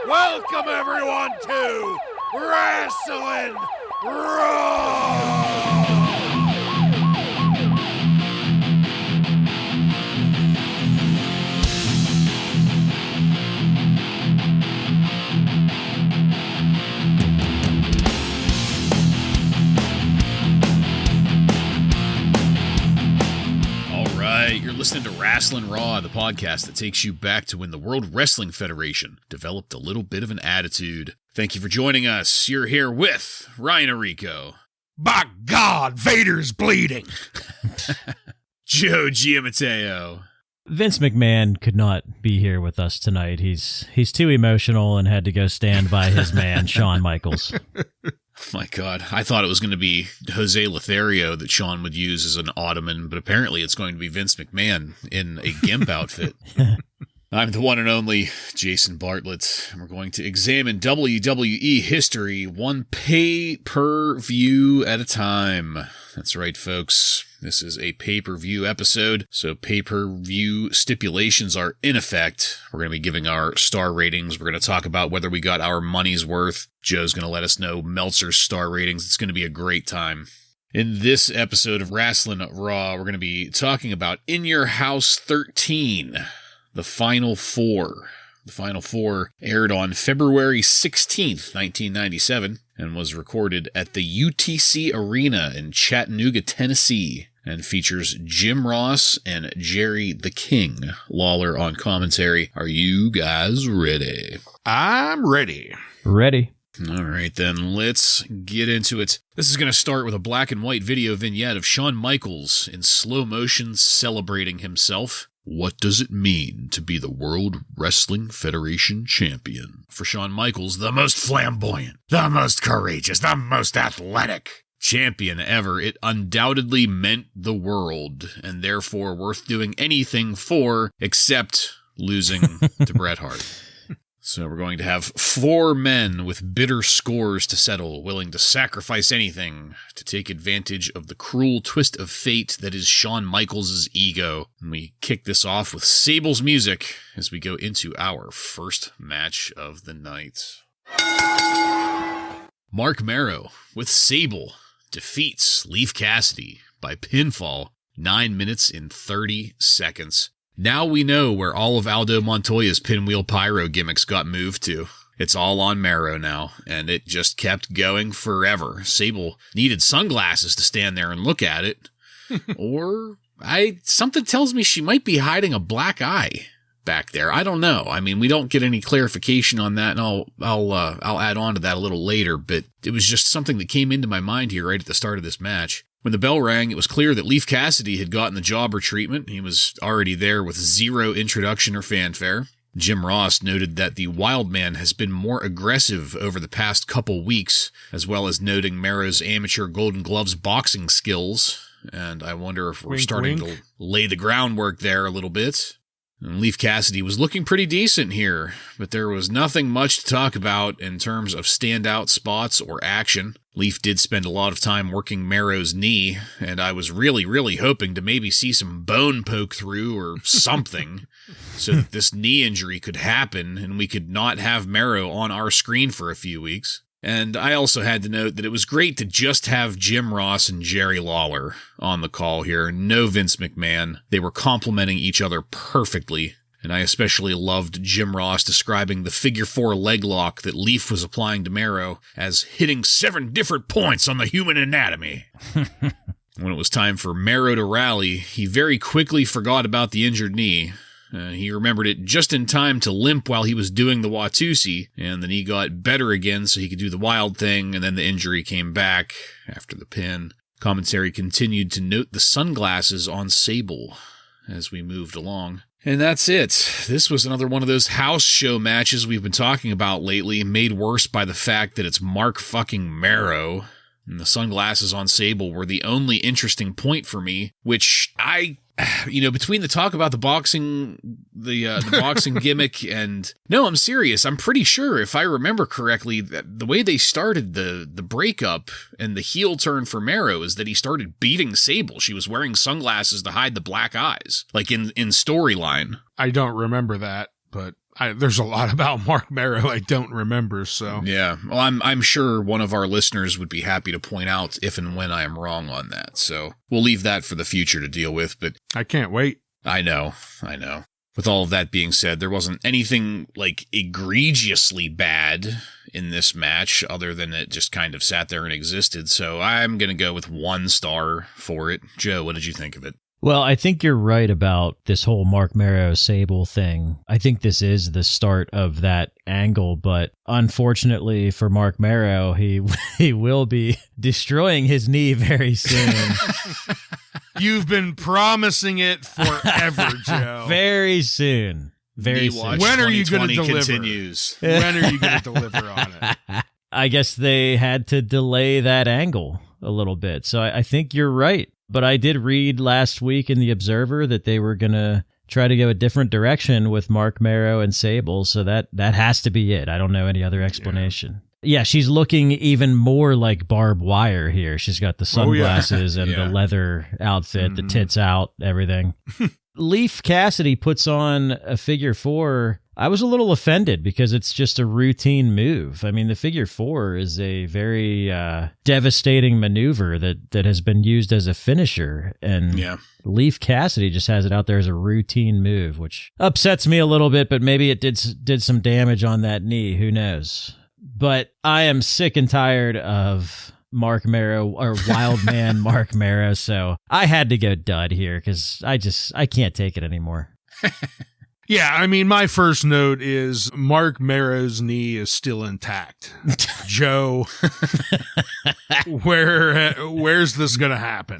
Welcome everyone to Wrasslin Raw! You're listening to Wrasslin Raw, the podcast that takes you back to when the World Wrestling Federation developed a little bit of an attitude. Thank you for joining us. You're here with Ryan Arico. By God, Vader's bleeding. Joe Giammatteo. Vince McMahon could not be here with us tonight. He's too emotional and had to go stand by his man, Shawn Michaels. My God, I thought it was going to be Jose Lothario that Shawn would use as an ottoman, but apparently it's going to be Vince McMahon in a gimp outfit. I'm the one and only Jason Bartlett, and we're going to examine WWE history one pay-per-view at a time. That's right, folks. This is a pay-per-view episode, so pay-per-view stipulations are in effect. We're going to be giving our star ratings. We're going to talk about whether we got our money's worth. Joe's going to let us know Meltzer's star ratings. It's going to be a great time. In this episode of Wrasslin Raw, we're going to be talking about In Your House 13, the Final Four. The Final Four aired on February 16th, 1997, and was recorded at the UTC Arena in Chattanooga, Tennessee, and features Jim Ross and Jerry the King Lawler on commentary. Are you guys ready? I'm ready. Ready. All right, then, let's get into it. This is going to start with a black and white video vignette of Shawn Michaels in slow motion celebrating himself. What does it mean to be the World Wrestling Federation champion? For Shawn Michaels, the most flamboyant, the most courageous, the most athletic champion ever, it undoubtedly meant the world, and therefore worth doing anything for except losing to Bret Hart. So we're going to have four men with bitter scores to settle, willing to sacrifice anything to take advantage of the cruel twist of fate that is Shawn Michaels' ego. And we kick this off with Sable's music as we go into our first match of the night. Marc Mero with Sable defeats Leif Cassidy by pinfall 9 minutes and 30 seconds. Now we know where all of Aldo Montoya's pinwheel pyro gimmicks got moved to. It's all on Mero now, and it just kept going forever. Sable needed sunglasses to stand there and look at it. Or something tells me she might be hiding a black eye back there. I don't know. I mean, we don't get any clarification on that, and I'll add on to that a little later, but it was just something that came into my mind here right at the start of this match. When the bell rang, it was clear that Leif Cassidy had gotten the jobber treatment. He was already there with zero introduction or fanfare. Jim Ross noted that the Wild Man has been more aggressive over the past couple weeks, as well as noting Mero's amateur Golden Gloves boxing skills. And I wonder if we're starting to lay the groundwork there a little bit. And Leif Cassidy was looking pretty decent here, but there was nothing much to talk about in terms of standout spots or action. Leif did spend a lot of time working Mero's knee, and I was really, really hoping to maybe see some bone poke through or something so that this knee injury could happen and we could not have Mero on our screen for a few weeks. And I also had to note that it was great to just have Jim Ross and Jerry Lawler on the call here. No Vince McMahon. They were complementing each other perfectly. And I especially loved Jim Ross describing the figure four leg lock that Leif was applying to Mero as hitting 7 different points on the human anatomy. When it was time for Mero to rally, he very quickly forgot about the injured knee. He remembered it just in time to limp while he was doing the Watusi, and the knee got better again so he could do the wild thing, and then the injury came back after the pin. Commentary continued to note the sunglasses on Sable as we moved along. And that's it. This was another one of those house show matches we've been talking about lately, made worse by the fact that it's Marc fucking Mero. And the sunglasses on Sable were the only interesting point for me, which between the talk about the boxing gimmick and... No, I'm serious. I'm pretty sure, if I remember correctly, that the way they started the breakup and the heel turn for Mero is that he started beating Sable. She was wearing sunglasses to hide the black eyes, like in storyline. I don't remember that, but there's a lot about Marc Mero I don't remember, so. Yeah. Well, I'm sure one of our listeners would be happy to point out if and when I am wrong on that. So we'll leave that for the future to deal with, but I can't wait. I know. With all of that being said, there wasn't anything like egregiously bad in this match other than it just kind of sat there and existed. So I'm going to go with 1 star for it. Joe, what did you think of it? Well, I think you're right about this whole Marc Mero Sable thing. I think this is the start of that angle, but unfortunately for Marc Mero, he will be destroying his knee very soon. You've been promising it forever, Joe. Very soon. Very soon. When are you going to deliver? Continues. When are you going to deliver on it? I guess they had to delay that angle a little bit. So I think you're right. But I did read last week in The Observer that they were going to try to go a different direction with Marc Mero and Sable. So that has to be it. I don't know any other explanation. Yeah, she's looking even more like barbed wire here. She's got the sunglasses and the leather outfit, the tits out, everything. Leif Cassidy puts on a figure 4. I was a little offended because it's just a routine move. I mean, the figure 4 is a very devastating maneuver that has been used as a finisher. And Leif Cassidy just has it out there as a routine move, which upsets me a little bit, but maybe it did some damage on that knee. Who knows? But I am sick and tired of Marc Mero or Wild Man Marc Mero, so I had to go dud here because I can't take it anymore. Yeah, I mean, my first note is Marc Mero's knee is still intact. Joe, where's this going to happen?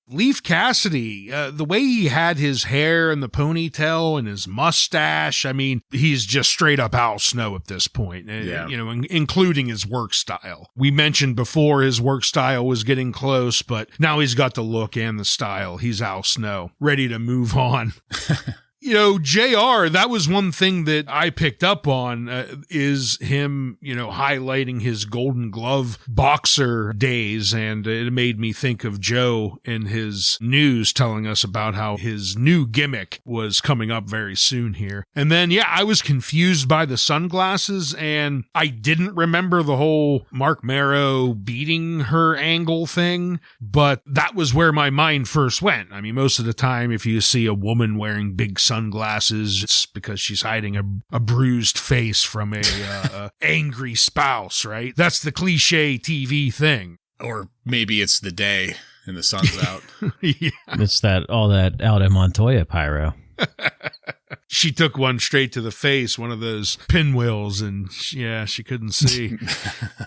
Leif Cassidy, the way he had his hair and the ponytail and his mustache, I mean, he's just straight up Al Snow at this point, including his work style. We mentioned before his work style was getting close, but now he's got the look and the style. He's Al Snow, ready to move on. JR, that was one thing that I picked up on is him, highlighting his Golden Glove boxer days. And it made me think of Joe in his news telling us about how his new gimmick was coming up very soon here. And then, I was confused by the sunglasses and I didn't remember the whole Marc Mero beating her angle thing, but that was where my mind first went. I mean, most of the time, if you see a woman wearing big sunglasses, it's because she's hiding a bruised face from a angry spouse, right? That's the cliche TV thing. Or maybe it's the day and the sun's out. It's all that Aldo Montoya pyro. She took one straight to the face, one of those pinwheels, and she couldn't see.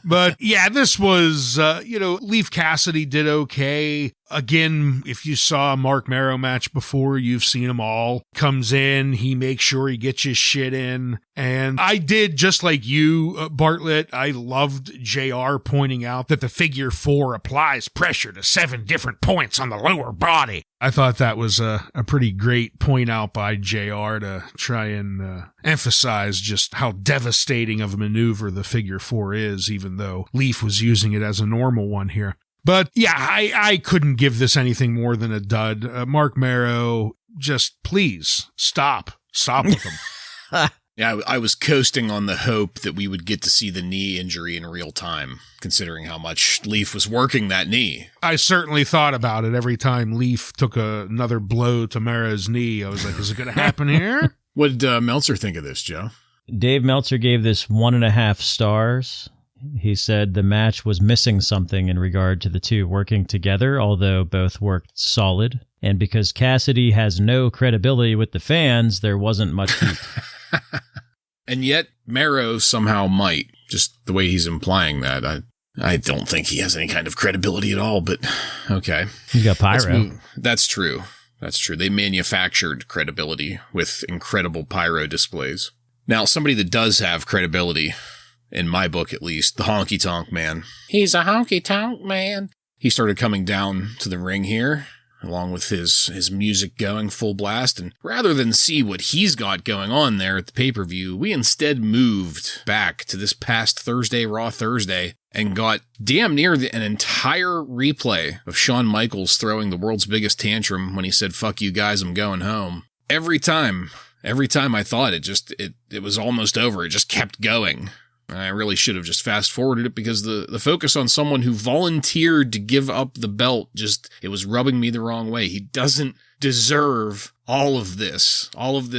But this was, Leif Cassidy did okay. Again, if you saw a Marc Mero match before, you've seen them all. Comes in, he makes sure he gets his shit in. And I did, just like you, Bartlett, I loved JR pointing out that the figure 4 applies pressure to 7 different points on the lower body. I thought that was a pretty great point out by JR to try and emphasize just how devastating of a maneuver the figure 4 is, even though Leif was using it as a normal one here. But I couldn't give this anything more than a dud. Marc Mero, just please stop with him. I was coasting on the hope that we would get to see the knee injury in real time, considering how much Leif was working that knee. I certainly thought about it every time Leif took another blow to Mero's knee. I was like, is it going to happen here? What did Meltzer think of this, Joe? Dave Meltzer gave this 1.5 stars. He said the match was missing something in regard to the two working together, although both worked solid. And because Cassidy has no credibility with the fans, there wasn't much heat. And yet, Mero somehow might, just the way he's implying that. I don't think he has any kind of credibility at all, but okay. You got pyro. That's true. They manufactured credibility with incredible pyro displays. Now, somebody that does have credibility, in my book at least, the Honky Tonk Man. He's a Honky Tonk Man. He started coming down to the ring here, along with his music going full blast. And rather than see what he's got going on there at the pay-per-view, we instead moved back to this past Thursday, Raw Thursday, and got damn near an entire replay of Shawn Michaels throwing the world's biggest tantrum when he said, "Fuck you guys, I'm going home." Every time Every time I thought it was almost over, it just kept going. I really should have just fast forwarded it because the focus on someone who volunteered to give up the belt it was rubbing me the wrong way. He doesn't deserve all of this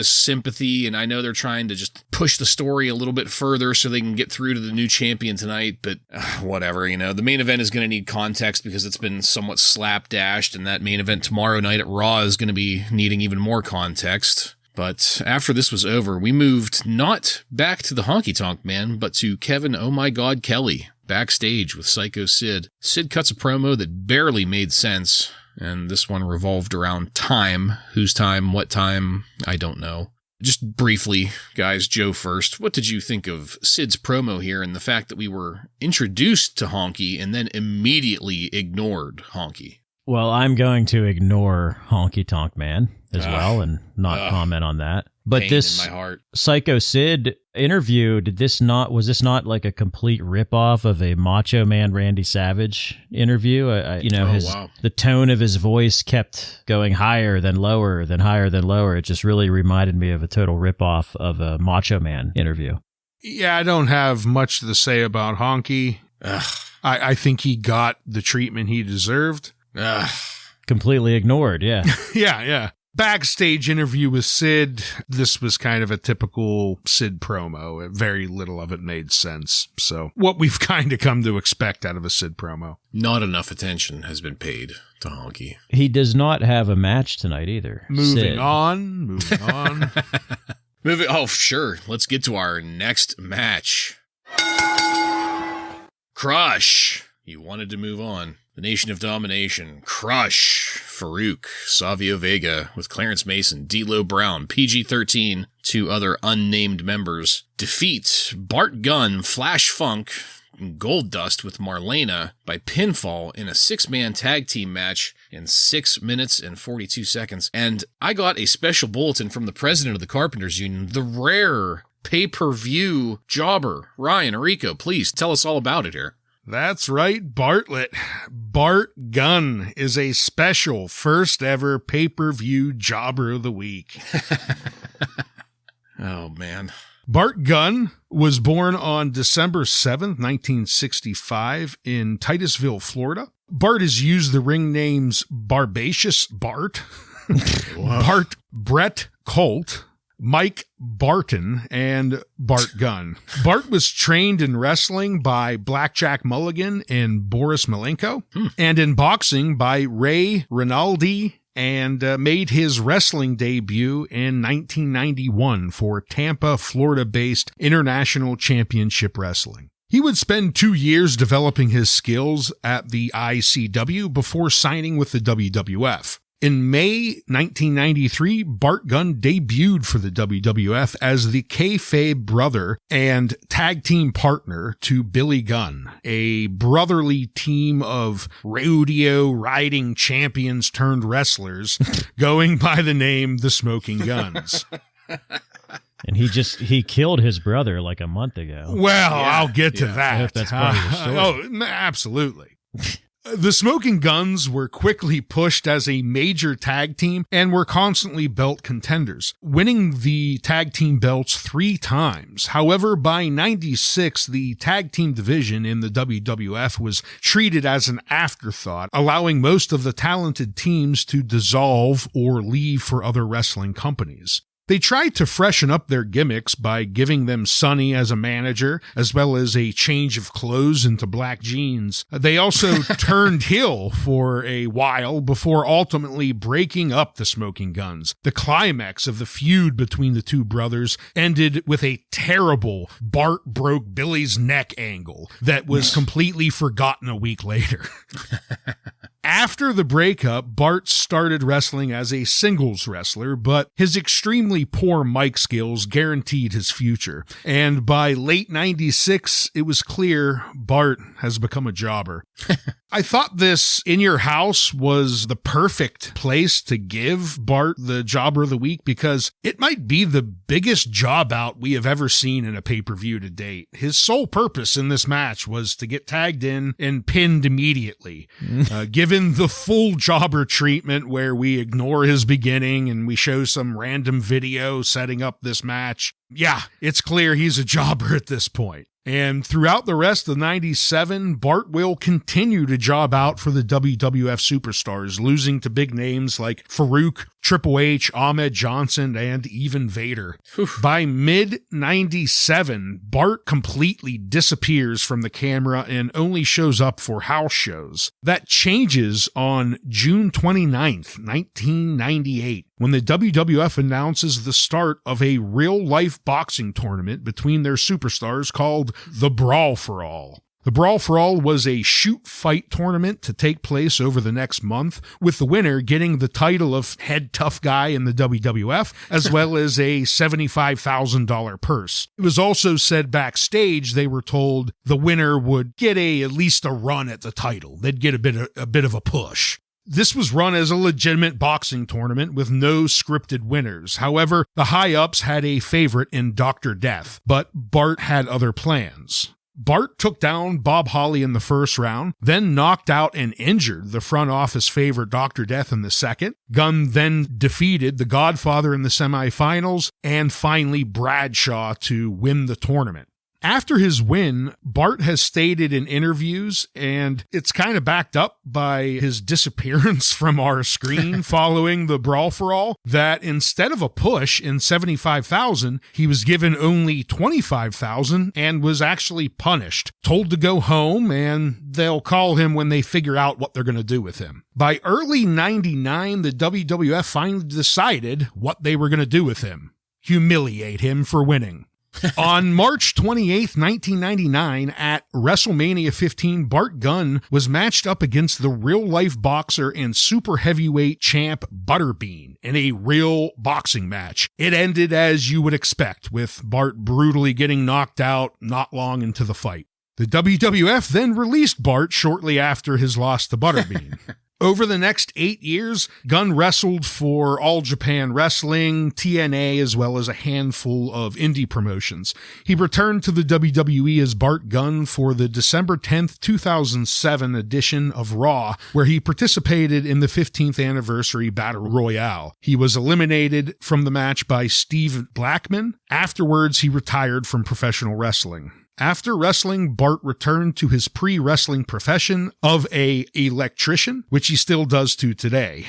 sympathy. And I know they're trying to just push the story a little bit further so they can get through to the new champion tonight. But whatever, the main event is going to need context because it's been somewhat slapdashed. And that main event tomorrow night at Raw is going to be needing even more context. But after this was over, we moved not back to the Honky Tonk Man, but to Kevin Oh My God Kelly, backstage with Psycho Sid. Sid cuts a promo that barely made sense, and this one revolved around time. Whose time, what time, I don't know. Just briefly, guys, Joe first, what did you think of Sid's promo here and the fact that we were introduced to Honky and then immediately ignored Honky? Well, I'm going to ignore Honky Tonk Man as well and not comment on that. But this in my heart. Psycho Sid interview, was this not like a complete ripoff of a Macho Man Randy Savage interview? The tone of his voice kept going higher than lower, then higher than lower. It just really reminded me of a total ripoff of a Macho Man interview. Yeah, I don't have much to say about Honky. I think he got the treatment he deserved. Completely ignored, yeah. Yeah. Backstage interview with Sid. This was kind of a typical Sid promo. Very little of it made sense. So what we've kind of come to expect out of a Sid promo. Not enough attention has been paid to Honky. He does not have a match tonight either. Moving on. Oh, sure. Let's get to our next match. Crush. You wanted to move on. The Nation of Domination, Crush, Farouk, Savio Vega, with Clarence Mason, D'Lo Brown, PG-13, 2 other unnamed members, defeat Bart Gunn, Flash Funk, and Goldust with Marlena by pinfall in a 6-man tag team match in 6 minutes and 42 seconds. And I got a special bulletin from the president of the Carpenters Union, the rare pay-per-view jobber, Ryan Arico. Please tell us all about it here. That's right, Bartlett. Bart Gunn is a special first ever pay-per-view jobber of the week. Oh, man. Bart Gunn was born on December 7th, 1965 in Titusville, Florida. Bart has used the ring names Barbacious Bart, Bart Brett Colt, Mike Barton, and Bart Gunn. Bart was trained in wrestling by Blackjack Mulligan and Boris Malenko, and in boxing by Ray Rinaldi, and made his wrestling debut in 1991 for Tampa, Florida-based International Championship Wrestling. He would spend 2 years developing his skills at the ICW before signing with the WWF. In May 1993, Bart Gunn debuted for the WWF as the kayfabe brother and tag team partner to Billy Gunn, a brotherly team of rodeo riding champions turned wrestlers going by the name the Smoking Guns. And he killed his brother like a month ago. Well, I'll get to that. I hope that's part of the story. Absolutely. The Smoking Guns were quickly pushed as a major tag team and were constantly belt contenders, winning the tag team belts 3 times. However, by 96, the tag team division in the WWF was treated as an afterthought, allowing most of the talented teams to dissolve or leave for other wrestling companies. They tried to freshen up their gimmicks by giving them Sonny as a manager, as well as a change of clothes into black jeans. They also turned heel for a while before ultimately breaking up the Smoking Guns. The climax of the feud between the two brothers ended with a terrible Bart broke Billy's neck angle that was completely forgotten a week later. After the breakup, Bart started wrestling as a singles wrestler, but his extremely poor mic skills guaranteed his future. And by late 96, it was clear Bart has become a jobber. I thought this In Your House was the perfect place to give Bart the Jobber of the Week because it might be the biggest job out we have ever seen in a pay-per-view to date. His sole purpose in this match was to get tagged in and pinned immediately, giving given the full jobber treatment where we ignore his beginning and we show some random video setting up this match, yeah, it's clear he's a jobber at this point. And throughout the rest of 97, Bart will continue to job out for the WWF superstars, losing to big names like Farouk, Triple H, Ahmed Johnson, and even Vader. By mid-97, Bart completely disappears from the camera and only shows up for house shows. That changes on June 29th, 1998, when the WWF announces the start of a real-life boxing tournament between their superstars called the Brawl for All. The Brawl for All was a shoot-fight tournament to take place over the next month, with the winner getting the title of head tough guy in the WWF, as well as a $75,000 purse. It was also said backstage they were told the winner would get at least a run at the title. They'd get a bit of a push. This was run as a legitimate boxing tournament with no scripted winners. However, the high-ups had a favorite in Dr. Death, but Bart had other plans. Bart took down Bob Holly in the first round, then knocked out and injured the front office favorite Dr. Death in the second. Gunn then defeated the Godfather in the semifinals, and finally Bradshaw to win the tournament. After his win, Bart has stated in interviews, and it's kind of backed up by his disappearance from our screen following the Brawl for All, that instead of a push in $75,000, he was given only $25,000 and was actually punished, told to go home, and they'll call him when they figure out what they're going to do with him. By early 99, the WWF finally decided what they were going to do with him: humiliate him for winning. On March 28th, 1999, at WrestleMania 15, Bart Gunn was matched up against the real-life boxer and super heavyweight champ Butterbean in a real boxing match. It ended as you would expect, with Bart brutally getting knocked out not long into the fight. The WWF then released Bart shortly after his loss to Butterbean. Over the next 8 years, Gunn wrestled for All Japan Wrestling, TNA, as well as a handful of indie promotions. He returned to the WWE as Bart Gunn for the December 10th, 2007 edition of Raw, where he participated in the 15th anniversary Battle Royale. He was eliminated from the match by Steve Blackman. Afterwards, he retired from professional wrestling. After wrestling, Bart returned to his pre-wrestling profession of an electrician, which he still does to today.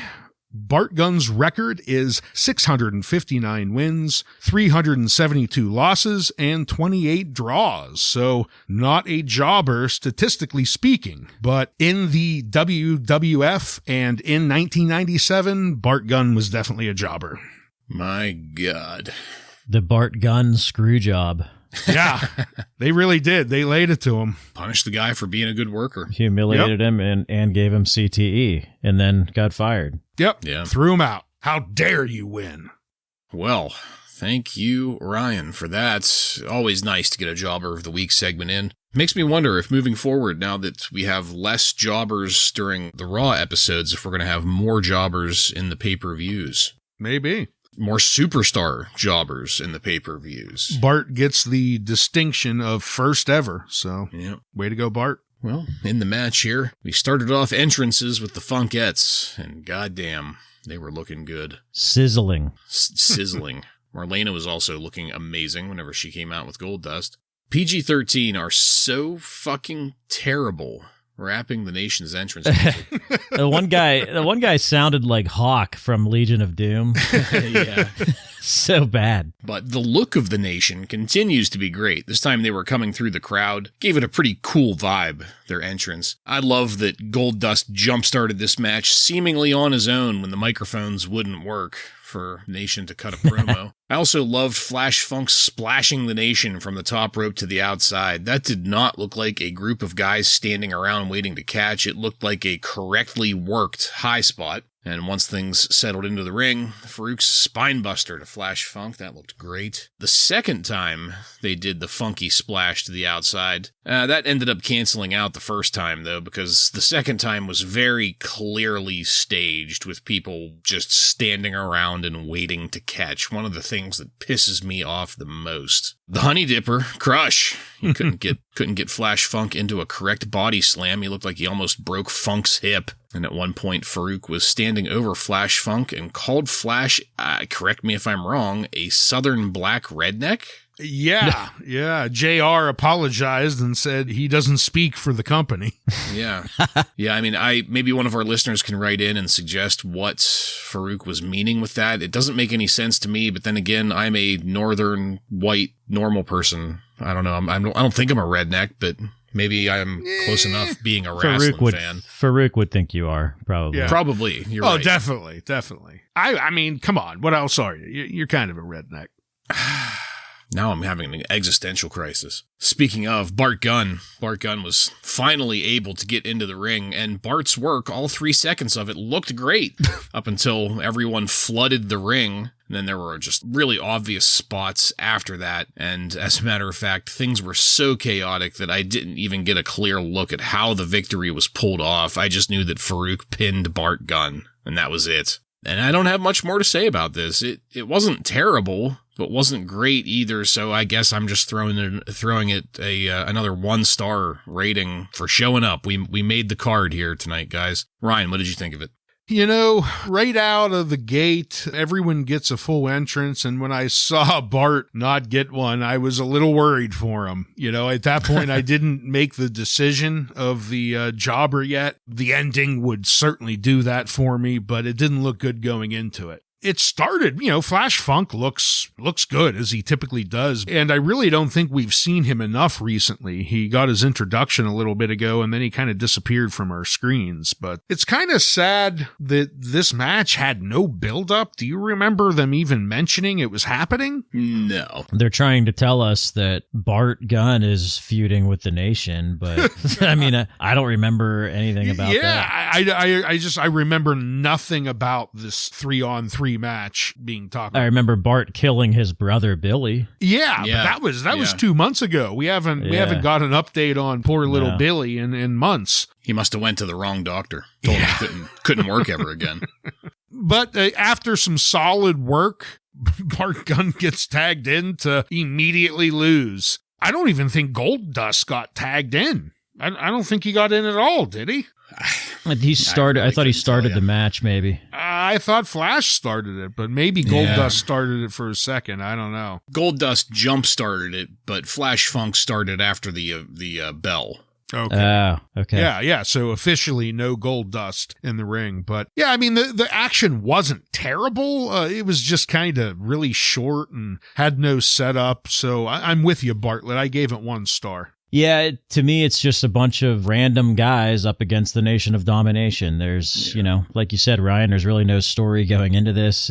Bart Gunn's record is 659 wins, 372 losses, and 28 draws, so not a jobber statistically speaking. But in the WWF and in 1997, Bart Gunn was definitely a jobber. My God. The Bart Gunn screw job. Yeah, they really did. They laid it to him. Punished the guy for being a good worker. Humiliated him and gave him CTE, and then got fired. Yep. Yeah. Threw him out. How dare you win? Well, thank you, Ryan, for that. Always nice to get a Jobber of the Week segment in. Makes me wonder if moving forward, now that we have less jobbers during the Raw episodes, if we're going to have more jobbers in the pay-per-views. Maybe. More superstar jobbers in the pay-per-views. Bart gets the distinction of first ever, so way to go, Bart. Well, in the match here, we started off entrances with the Funkettes, and goddamn, they were looking good. Sizzling. Sizzling. Marlena was also looking amazing whenever she came out with Goldust. PG-13 are so fucking terrible. Rapping the nation's entrance music. The one guy sounded like Hawk from Legion of Doom. Yeah. So bad. But the look of the nation continues to be great. This time they were coming through the crowd. Gave it a pretty cool vibe, their entrance. I love that Goldust jump-started this match seemingly on his own when the microphones wouldn't work for Nation to cut a promo. I also loved Flash Funk splashing the Nation from the top rope to the outside. That did not look like a group of guys standing around waiting to catch. It looked like a correctly worked high spot. And once things settled into the ring, Farouk's spinebuster to Flash Funk, that looked great. The second time they did the funky splash to the outside, that ended up canceling out the first time, though, because the second time was very clearly staged with people just standing around and waiting to catch. One of the things that pisses me off the most. The Honey Dipper, Crush, He couldn't get Flash Funk into a correct body slam. He looked like he almost broke Funk's hip. And at one point, Farouk was standing over Flash Funk and called Flash, correct me if I'm wrong, a Southern black redneck? Yeah. JR apologized and said he doesn't speak for the company. Yeah. Yeah, I mean, maybe one of our listeners can write in and suggest what Farouk was meaning with that. It doesn't make any sense to me, but then again, I'm a northern, white, normal person. I don't know. I don't think I'm a redneck, but maybe I'm close enough being a wrestling fan. Farouk would think you are, probably. Yeah. Probably. You're right. Oh, definitely. I mean, come on. What else are you? You're kind of a redneck. Now I'm having an existential crisis. Speaking of Bart Gunn was finally able to get into the ring, and Bart's work, all 3 seconds of it, looked great up until everyone flooded the ring. And then there were just really obvious spots after that. And as a matter of fact, things were so chaotic that I didn't even get a clear look at how the victory was pulled off. I just knew that Farouk pinned Bart Gunn, and that was it. And I don't have much more to say about this. It wasn't terrible, but wasn't great either. So I guess I'm just throwing it another 1-star rating for showing up. We made the card here tonight, guys. Ryan, what did you think of it? You know, right out of the gate, everyone gets a full entrance, and when I saw Bart not get one, I was a little worried for him. You know, at that point, I didn't make the decision of the jobber yet. The ending would certainly do that for me, but it didn't look good going into it. It started, Flash Funk looks good, as he typically does, and I really don't think we've seen him enough recently. He got his introduction a little bit ago, and then he kind of disappeared from our screens, but it's kind of sad that this match had no build-up. Do you remember them even mentioning it was happening? No. They're trying to tell us that Bart Gunn is feuding with the Nation, but I mean, I don't remember anything about that. I remember nothing about this 3-on-3 match being talked about. I remember Bart killing his brother Billy. Yeah. But that was 2 months ago. We haven't got an update on poor little Billy in months. He must have went to the wrong doctor. Told him couldn't work ever again. But after some solid work, Bart Gunn gets tagged in to immediately lose. I don't even think Goldust got tagged in. I don't think he got in at all, did he? He started. I thought he started the match. Maybe I thought Flash started it, but maybe Goldust started it for a second. I don't know. Goldust jump started it, but Flash Funk started after the bell. Okay. Okay. Yeah. So officially no Goldust in the ring, but yeah, I mean the action wasn't terrible. It was just kind of really short and had no setup. So I'm with you, Bartlett. I gave it 1 star. Yeah, to me, it's just a bunch of random guys up against the Nation of Domination. There's, like you said, Ryan, there's really no story going into this.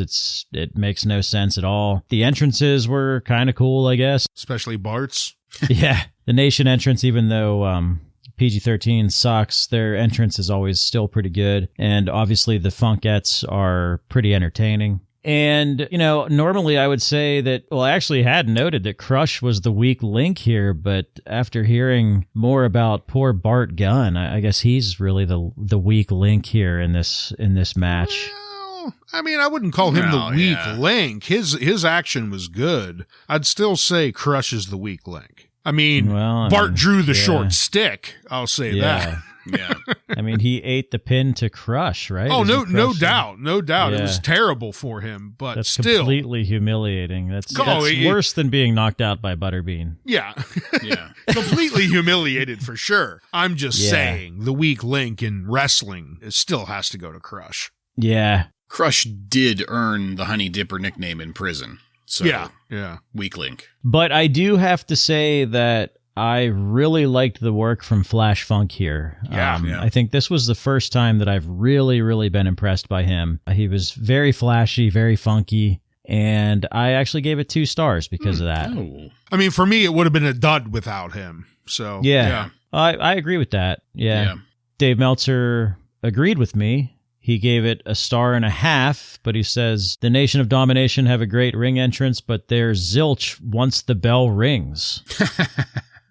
It makes no sense at all. The entrances were kind of cool, I guess. Especially Bart's. Yeah, the Nation entrance, even though PG-13 sucks, their entrance is always still pretty good. And obviously the Funkettes are pretty entertaining. And, normally I would say that, I actually had noted that Crush was the weak link here, but after hearing more about poor Bart Gunn, I guess he's really the weak link here in this match. Well, I mean, I wouldn't call him the weak link. His action was good. I'd still say Crush is the weak link. I mean, Bart drew the short stick. I'll say that. Yeah. I mean, he ate the pin to Crush, right? Oh, no doubt. No doubt. It was terrible for him, but that's still. Completely humiliating. That's worse than being knocked out by Butterbean. Yeah. Completely humiliated for sure. I'm just saying the weak link in wrestling still has to go to Crush. Yeah. Crush did earn the Honey Dipper nickname in prison. So, yeah. Weak link. But I do have to say that I really liked the work from Flash Funk here. I think this was the first time that I've really, really been impressed by him. He was very flashy, very funky, and I actually gave it 2 stars because of that. Oh. I mean, for me, it would have been a dud without him. So yeah. I agree with that. Yeah. Dave Meltzer agreed with me. He gave it 1.5 stars, but he says, the Nation of Domination have a great ring entrance, but they're zilch once the bell rings.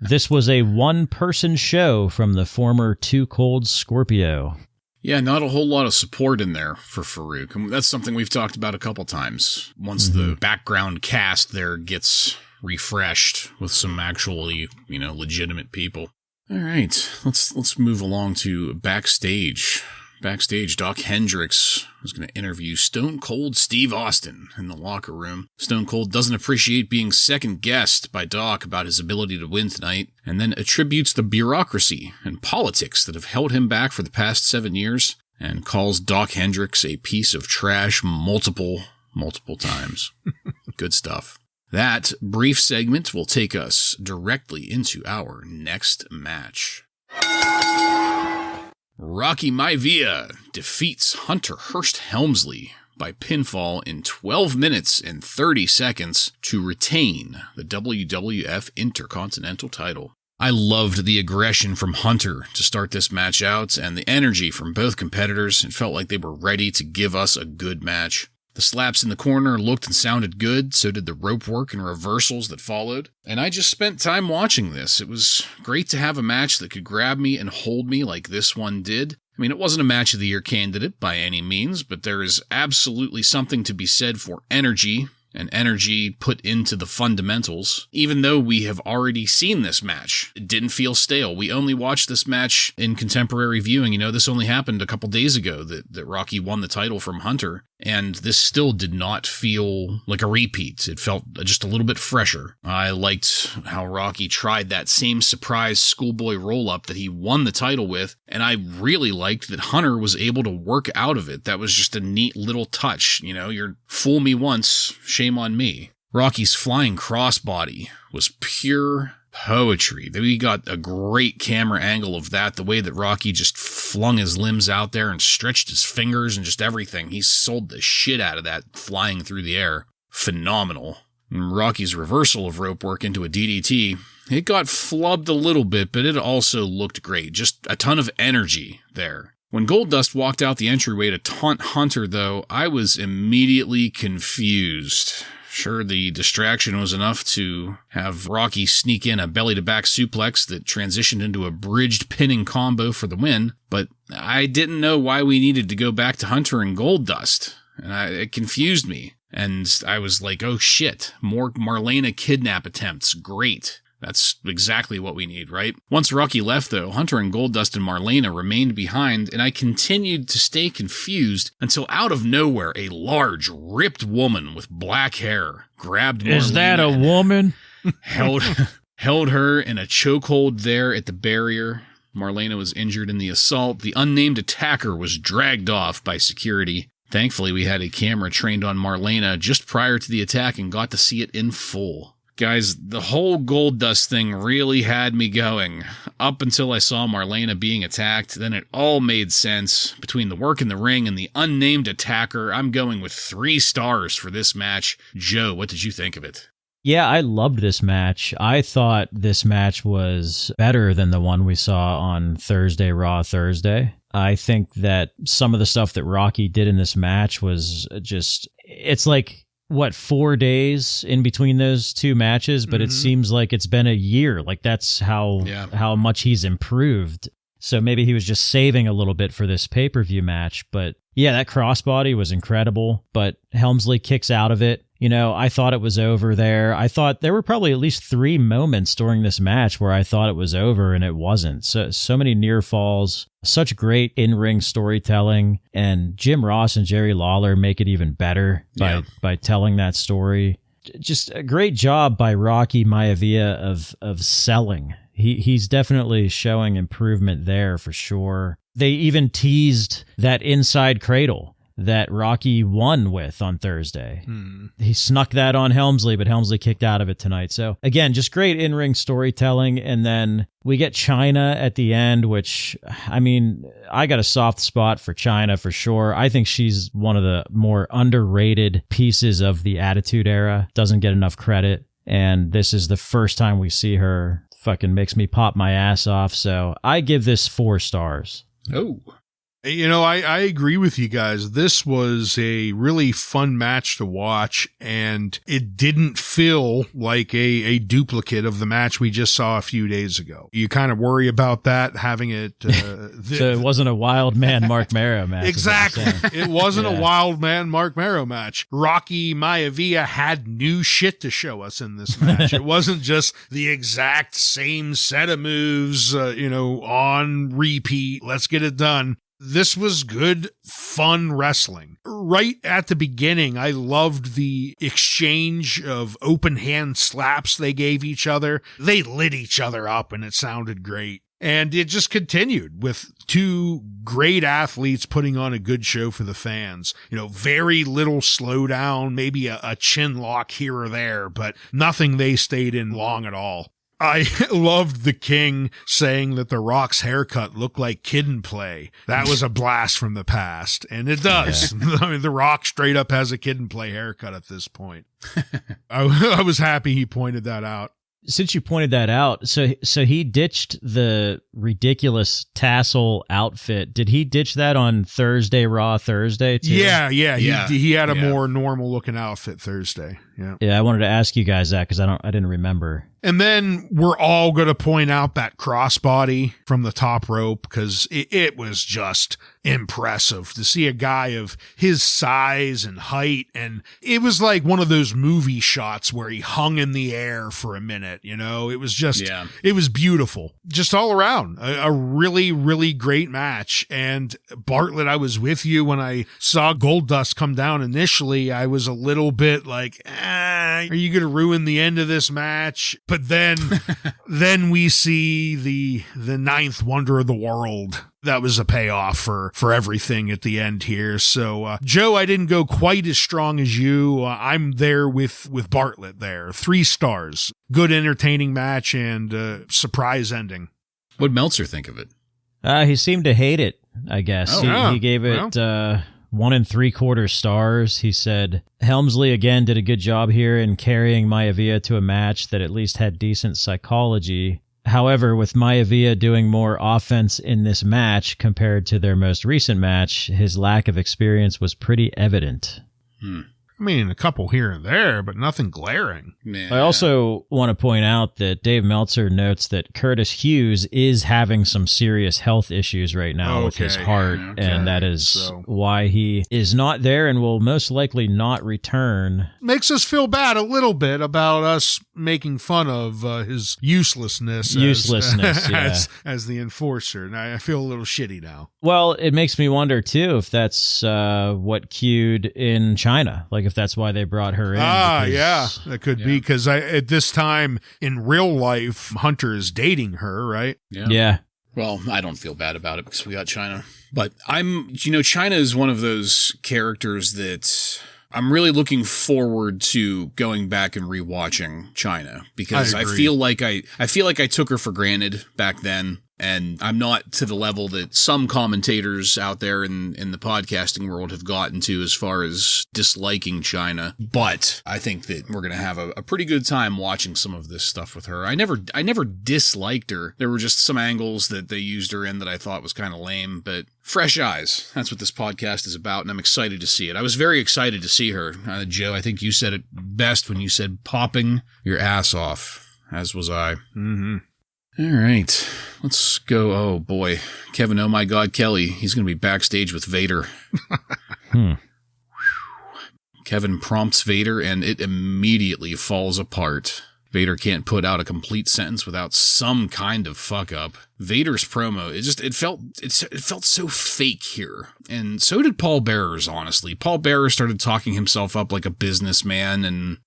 This was a 1-person show from the former Too Cold Scorpio. Yeah, not a whole lot of support in there for Farouk. That's something we've talked about a couple times. Once the background cast there gets refreshed with some actually, legitimate people. All right, let's move along to backstage. Backstage, Doc Hendricks was going to interview Stone Cold Steve Austin in the locker room. Stone Cold doesn't appreciate being second-guessed by Doc about his ability to win tonight, and then attributes the bureaucracy and politics that have held him back for the past 7 years, and calls Doc Hendricks a piece of trash multiple times. Good stuff. That brief segment will take us directly into our next match. Rocky Maivia defeats Hunter Hearst Helmsley by pinfall in 12 minutes and 30 seconds to retain the WWF Intercontinental title. I loved the aggression from Hunter to start this match out and the energy from both competitors. It felt like they were ready to give us a good match. The slaps in the corner looked and sounded good, so did the rope work and reversals that followed. And I just spent time watching this. It was great to have a match that could grab me and hold me like this one did. I mean, it wasn't a Match of the Year candidate by any means, but there is absolutely something to be said for energy, and energy put into the fundamentals. Even though we have already seen this match, it didn't feel stale. We only watched this match in contemporary viewing. This only happened a couple days ago that Rocky won the title from Hunter, and this still did not feel like a repeat. It felt just a little bit fresher. I liked how Rocky tried that same surprise schoolboy roll-up that he won the title with, and I really liked that Hunter was able to work out of it. That was just a neat little touch. You're fool me once, shame on me. Rocky's flying crossbody was pure poetry. We got a great camera angle of that, the way that Rocky just flung his limbs out there and stretched his fingers and just everything. He sold the shit out of that flying through the air. Phenomenal. And Rocky's reversal of rope work into a DDT, it got flubbed a little bit, but it also looked great. Just a ton of energy there. When Goldust walked out the entryway to taunt Hunter, though, I was immediately confused. Sure, the distraction was enough to have Rocky sneak in a belly-to-back suplex that transitioned into a bridged pinning combo for the win, but I didn't know why we needed to go back to Hunter and Goldust, and it confused me. And I was like, oh shit, more Marlena kidnap attempts, great. That's exactly what we need, right? Once Rocky left, though, Hunter and Goldust and Marlena remained behind, and I continued to stay confused until out of nowhere, a large, ripped woman with black hair grabbed Marlena. Is that a woman? held her in a chokehold there at the barrier. Marlena was injured in the assault. The unnamed attacker was dragged off by security. Thankfully, we had a camera trained on Marlena just prior to the attack and got to see it in full. Guys, the whole Goldust thing really had me going. Up until I saw Marlena being attacked, then it all made sense. Between the work in the ring and the unnamed attacker, I'm going with 3 stars for this match. Joe, what did you think of it? Yeah, I loved this match. I thought this match was better than the one we saw on Raw Thursday. I think that some of the stuff that Rocky did in this match was just, it's like, 4 days in between those two matches, but it seems like it's been a year. Like that's how much he's improved. So maybe he was just saving a little bit for this pay-per-view match. But yeah, that crossbody was incredible, but Helmsley kicks out of it. I thought it was over there. I thought there were probably at least 3 moments during this match where I thought it was over and it wasn't. So many near falls, such great in-ring storytelling, and Jim Ross and Jerry Lawler make it even better by telling that story. Just a great job by Rocky Maivia of selling. He's definitely showing improvement there for sure. They even teased that inside cradle that Rocky won with on Thursday. He snuck that on Helmsley, but Helmsley kicked out of it tonight. So again, just great in-ring storytelling. And then we get Chyna at the end, which, I mean, I got a soft spot for Chyna for sure. I think she's one of the more underrated pieces of the Attitude Era. Doesn't get enough credit. And this is the first time we see her. Fucking makes me pop my ass off. So I give this 4 stars. Oh. I agree with you guys. This was a really fun match to watch, and it didn't feel like a duplicate of the match we just saw a few days ago. You kind of worry about that, having it. So it wasn't a wild man Marc Mero match. Exactly. It wasn't a wild man Marc Mero match. Rocky Maivia had new shit to show us in this match. It wasn't just the exact same set of moves, on repeat. Let's get it done. This was good, fun wrestling. Right at the beginning, I loved the exchange of open hand slaps they gave each other. They lit each other up and it sounded great. And it just continued with two great athletes putting on a good show for the fans. Very little slowdown, maybe a chin lock here or there, but nothing they stayed in long at all. I loved the King saying that The Rock's haircut looked like Kid and Play. That was a blast from the past, and it does. Yeah. I mean, The Rock straight up has a Kid and Play haircut at this point. I was happy he pointed that out. Since you pointed that out, so he ditched the ridiculous tassel outfit. Did he ditch that on Raw Thursday too? Yeah. He had a more normal looking outfit Thursday. Yeah. I wanted to ask you guys that because I didn't remember. And then we're all going to point out that crossbody from the top rope because it was just impressive to see a guy of his size and height. And it was like one of those movie shots where he hung in the air for a minute. It was just, It was beautiful. Just all around a really, really great match. And Bartlett, I was with you when I saw Goldust come down initially. I was a little bit like, are you going to ruin the end of this match? But then we see the ninth wonder of the world. That was a payoff for everything at the end here. So, Joe, I didn't go quite as strong as you. I'm there with Bartlett there. 3 stars. Good, entertaining match and surprise ending. What'd Meltzer think of it? He seemed to hate it, I guess. He gave it 1 3/4 stars. He said, Helmsley again did a good job here in carrying Maivia to a match that at least had decent psychology. However, with Maivia doing more offense in this match compared to their most recent match, his lack of experience was pretty evident. I mean, a couple here and there, but nothing glaring. Yeah. I also want to point out that Dave Meltzer notes that Curtis Hughes is having some serious health issues right now with his heart, and that is why he is not there and will most likely not return. Makes us feel bad a little bit about us making fun of his uselessness as the enforcer, and I feel a little shitty now. Well, it makes me wonder, too, if that's what cued in China, like if that's why they brought her in. That could be, because at this time in real life, Hunter is dating her, right? Yeah. Well, I don't feel bad about it because we got China. But China is one of those characters that I'm really looking forward to going back and rewatching China, because I feel like I took her for granted back then. And I'm not to the level that some commentators out there in the podcasting world have gotten to as far as disliking China. But I think that we're going to have a pretty good time watching some of this stuff with her. I never disliked her. There were just some angles that they used her in that I thought was kind of lame, but fresh eyes. That's what this podcast is about, and I'm excited to see it. I was very excited to see her. Joe, I think you said it best when you said popping your ass off, as was I. Mm-hmm. All right, let's go. Oh, boy. Kevin, oh, my God, Kelly. He's going to be backstage with Vader. Kevin prompts Vader, and it immediately falls apart. Vader can't put out a complete sentence without some kind of fuck up. Vader's promo, it felt so fake here. And so did Paul Bearer's, honestly. Paul Bearer started talking himself up like a businessman and,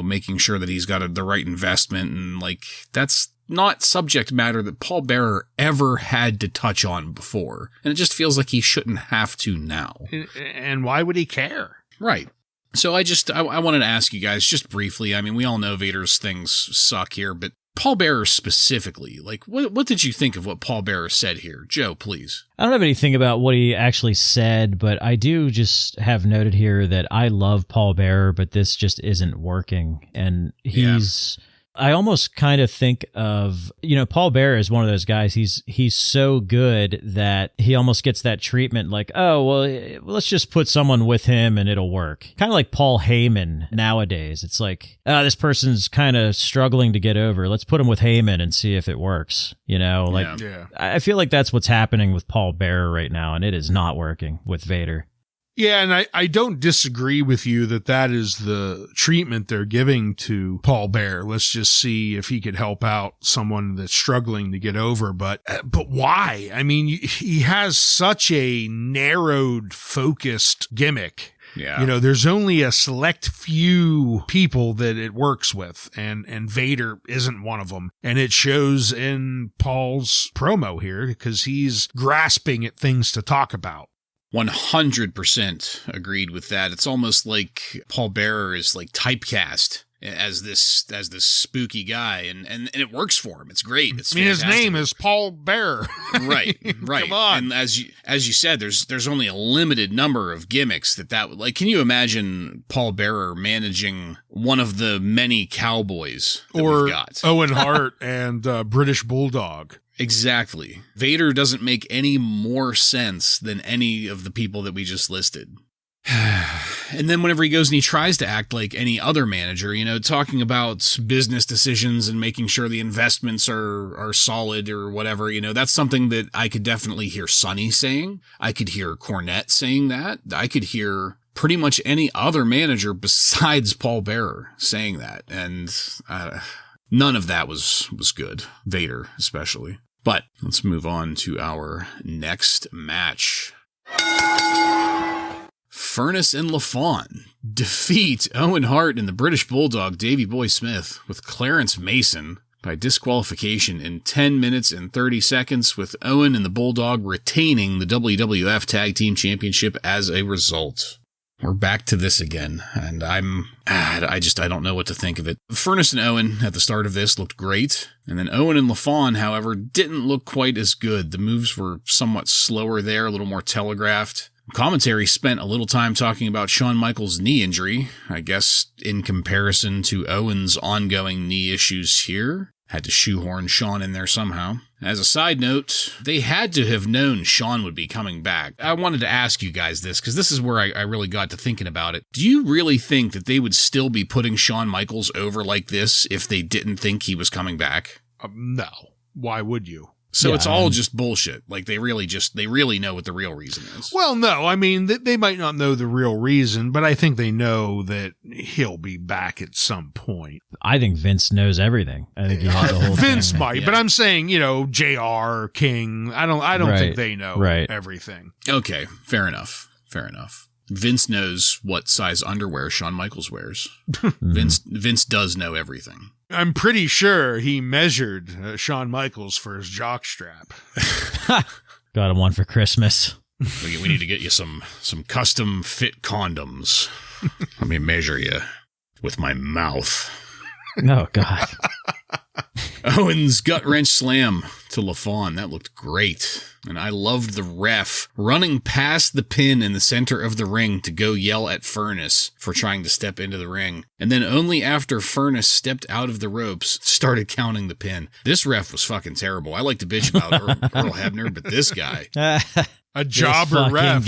making sure that he's got the right investment. And that's not subject matter that Paul Bearer ever had to touch on before. And it just feels like he shouldn't have to now. And why would he care? Right. So I wanted to ask you guys just briefly. I mean, we all know Vader's things suck here, but Paul Bearer specifically, what did you think of what Paul Bearer said here? Joe, please. I don't have anything about what he actually said, but I do just have noted here that I love Paul Bearer, but this just isn't working. And he's I almost kind of think of, Paul Bearer is one of those guys. He's so good that he almost gets that treatment like, oh, well, let's just put someone with him and it'll work. Kind of like Paul Heyman nowadays. It's like, this person's kind of struggling to get over. Let's put him with Heyman and see if it works. Yeah. I feel like that's what's happening with Paul Bearer right now, and it is not working with Vader. Yeah, and I don't disagree with you that is the treatment they're giving to Paul Bearer. Let's just see if he could help out someone that's struggling to get over. But why? I mean, he has such a narrowed, focused gimmick. Yeah. There's only a select few people that it works with, and Vader isn't one of them. And it shows in Paul's promo here because he's grasping at things to talk about. 100% agreed with that. It's almost like Paul Bearer is like typecast as this spooky guy, and it works for him. It's great. It's fantastic. His name is Paul Bearer. Right. Come on. And as you said, there's only a limited number of gimmicks that like, can you imagine Paul Bearer managing one of the many cowboys that we've got? Owen Hart and British Bulldog. Exactly. Vader doesn't make any more sense than any of the people that we just listed. And then whenever he goes and he tries to act like any other manager, talking about business decisions and making sure the investments are solid or whatever, that's something that I could definitely hear Sonny saying. I could hear Cornette saying that. I could hear pretty much any other manager besides Paul Bearer saying that. And none of that was good. Vader, especially. But let's move on to our next match. Furnace and LaFawn defeat Owen Hart and the British Bulldog Davey Boy Smith with Clarence Mason by disqualification in 10 minutes and 30 seconds, with Owen and the Bulldog retaining the WWF Tag Team Championship as a result. We're back to this again, and I don't know what to think of it. Furnace and Owen at the start of this looked great, and then Owen and LaFawn, however, didn't look quite as good. The moves were somewhat slower there, a little more telegraphed. Commentary spent a little time talking about Shawn Michaels' knee injury, I guess in comparison to Owen's ongoing knee issues here. Had to shoehorn Shawn in there somehow. As a side note, they had to have known Shawn would be coming back. I wanted to ask you guys this, because this is where I really got to thinking about it. Do you really think that they would still be putting Shawn Michaels over like this if they didn't think he was coming back? No. Why would you? So it's all just bullshit. Like they really know what the real reason is. Well, no, I mean, they might not know the real reason, but I think they know that he'll be back at some point. I think Vince knows everything. I think he knows the whole Vince thing. might, but I'm saying, JR, King, I don't think they know everything. Okay, fair enough. Vince knows what size underwear Shawn Michaels wears. Vince does know everything. I'm pretty sure he measured Shawn Michaels for his jockstrap. Got him one for Christmas. We need to get you some custom fit condoms. Let me measure you with my mouth. Oh, God. Owen's gut wrench slam to LaFawn. That looked great. And I loved the ref running past the pin in the center of the ring to go yell at Furnace for trying to step into the ring. And then only after Furnace stepped out of the ropes, started counting the pin. This ref was fucking terrible. I like to bitch about Earl Hebner, but this guy... A jobber ref.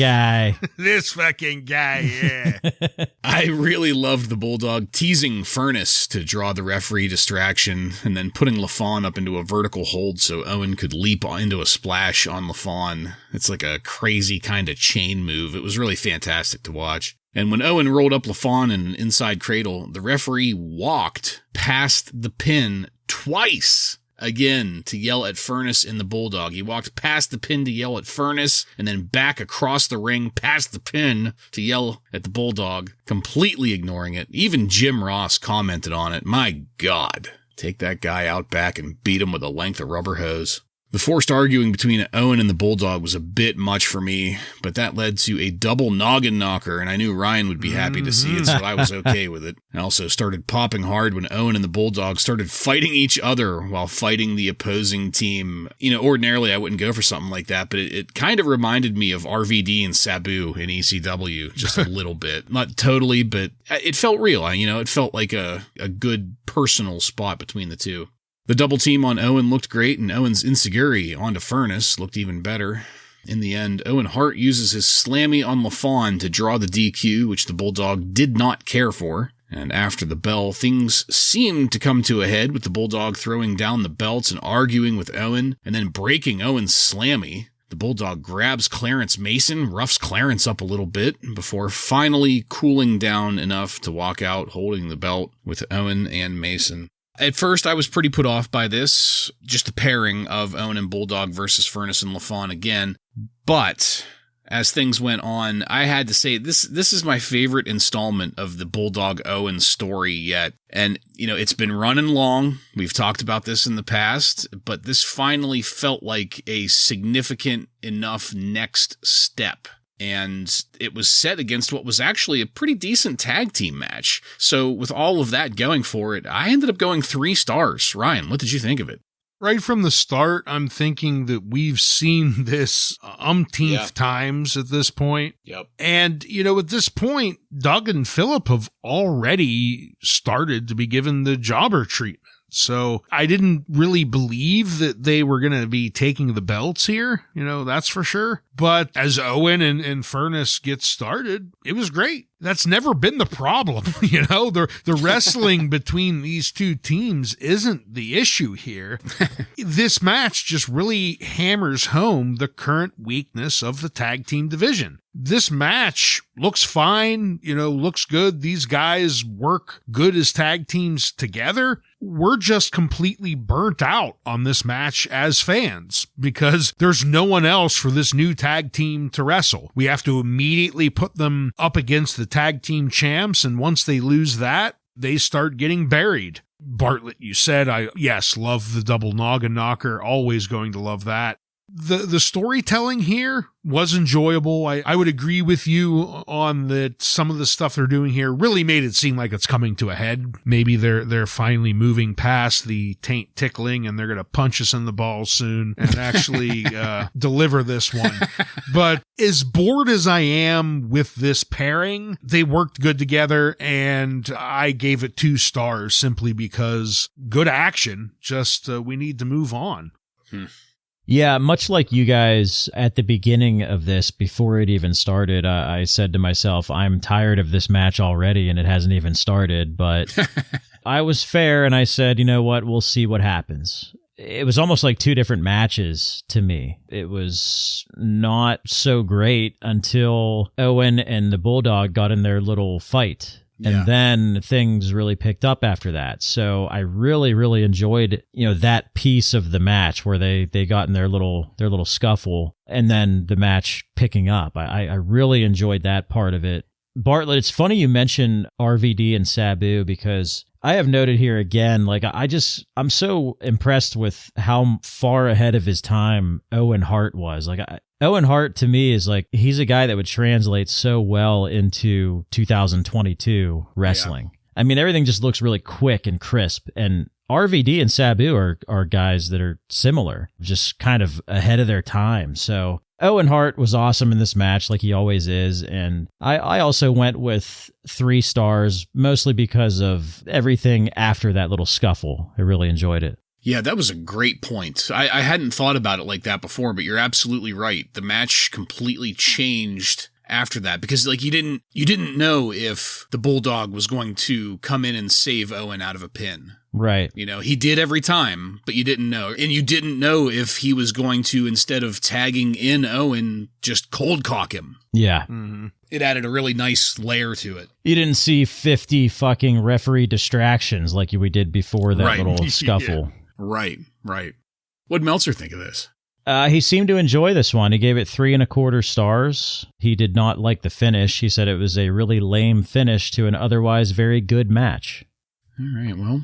This fucking guy, yeah. I really loved the Bulldog teasing Furnace to draw the referee distraction and then putting LaFawn up into a vertical hold so Owen could leap into a splash on LaFawn. It's like a crazy kind of chain move. It was really fantastic to watch. And when Owen rolled up LaFawn in an inside cradle, the referee walked past the pin twice. Again, to yell at Furnace and the Bulldog. He walked past the pin to yell at Furnace, and then back across the ring past the pin to yell at the Bulldog, completely ignoring it. Even Jim Ross commented on it. My God. Take that guy out back and beat him with a length of rubber hose. The forced arguing between Owen and the Bulldog was a bit much for me, but that led to a double noggin knocker, and I knew Ryan would be happy to see it, so I was okay with it. I also started popping hard when Owen and the Bulldog started fighting each other while fighting the opposing team. You know, ordinarily I wouldn't go for something like that, but it kind of reminded me of RVD and Sabu in ECW, just a little bit. Not totally, but it felt real. You know, it felt like a good personal spot between the two. The double team on Owen looked great, and Owen's insecurity onto Furnace looked even better. In the end, Owen Hart uses his slammy on LaFawn to draw the DQ, which the Bulldog did not care for. And after the bell, things seemed to come to a head with the Bulldog throwing down the belts and arguing with Owen, and then breaking Owen's slammy. The Bulldog grabs Clarence Mason, roughs Clarence up a little bit, before finally cooling down enough to walk out holding the belt with Owen and Mason. At first, I was pretty put off by this, just the pairing of Owen and Bulldog versus Furnace and LaFawn again. But as things went on, I had to say this is my favorite installment of the Bulldog Owen story yet. And, you know, it's been running long. We've talked about this in the past, but this finally felt like a significant enough next step. And it was set against what was actually a pretty decent tag team match. So with all of that going for it, I ended up going 3 stars. Ryan, what did you think of it? Right from the start, I'm thinking that we've seen this umpteenth times at this point. Yep. And, you know, at this point, Doug and Phillip have already started to be given the jobber treatment. So I didn't really believe that they were going to be taking the belts here, you know, that's for sure. But as Owen and Furnace get started, it was great. That's never been the problem, you know, the wrestling between these two teams isn't the issue here. This match just really hammers home the current weakness of the tag team division. This match looks fine, you know, looks good. These guys work good as tag teams together. We're just completely burnt out on this match as fans because there's no one else for this new tag team to wrestle. We have to immediately put them up against the tag team champs, and once they lose that, they start getting buried. Bartlett, you said, yes, love the double noggin knocker, always going to love that. The storytelling here was enjoyable. I would agree with you on that. Some of the stuff they're doing here really made it seem like it's coming to a head. Maybe they're finally moving past the taint tickling and they're going to punch us in the balls soon and actually deliver this one. But as bored as I am with this pairing, they worked good together, and I gave it 2 stars simply because good action. Just we need to move on. Yeah, much like you guys at the beginning of this, before it even started, I said to myself, I'm tired of this match already, and it hasn't even started. But I was fair, and I said, you know what, we'll see what happens. It was almost like 2 different matches to me. It was not so great until Owen and the Bulldog got in their little fight. And then things really picked up after that. So I really, really enjoyed, you know, that piece of the match where they got in their little scuffle, and then the match picking up. I really enjoyed that part of it. Bartlett, it's funny you mention RVD and Sabu, because I have noted here again, like I'm so impressed with how far ahead of his time Owen Hart was. Like Owen Hart to me is like, he's a guy that would translate so well into 2022 wrestling. Yeah. I mean, everything just looks really quick and crisp, and RVD and Sabu are guys that are similar, just kind of ahead of their time. So Owen Hart was awesome in this match, like he always is. And I also went with 3 stars, mostly because of everything after that little scuffle. I really enjoyed it. Yeah, that was a great point. I hadn't thought about it like that before, but you're absolutely right. The match completely changed after that, because like you didn't know if the Bulldog was going to come in and save Owen out of a pin. Right. You know, he did every time, but you didn't know. And you didn't know if he was going to, instead of tagging in Owen, just cold cock him. Yeah. Mm-hmm. It added a really nice layer to it. You didn't see 50 fucking referee distractions like we did before that little scuffle. Right. What'd Meltzer think of this? He seemed to enjoy this one. He gave it 3.25 stars. He did not like the finish. He said it was a really lame finish to an otherwise very good match. All right, well,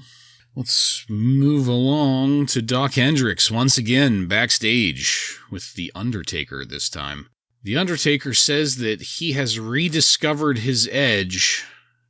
Let's move along to Doc Hendricks once again backstage with The Undertaker this time. The Undertaker says that he has rediscovered his edge,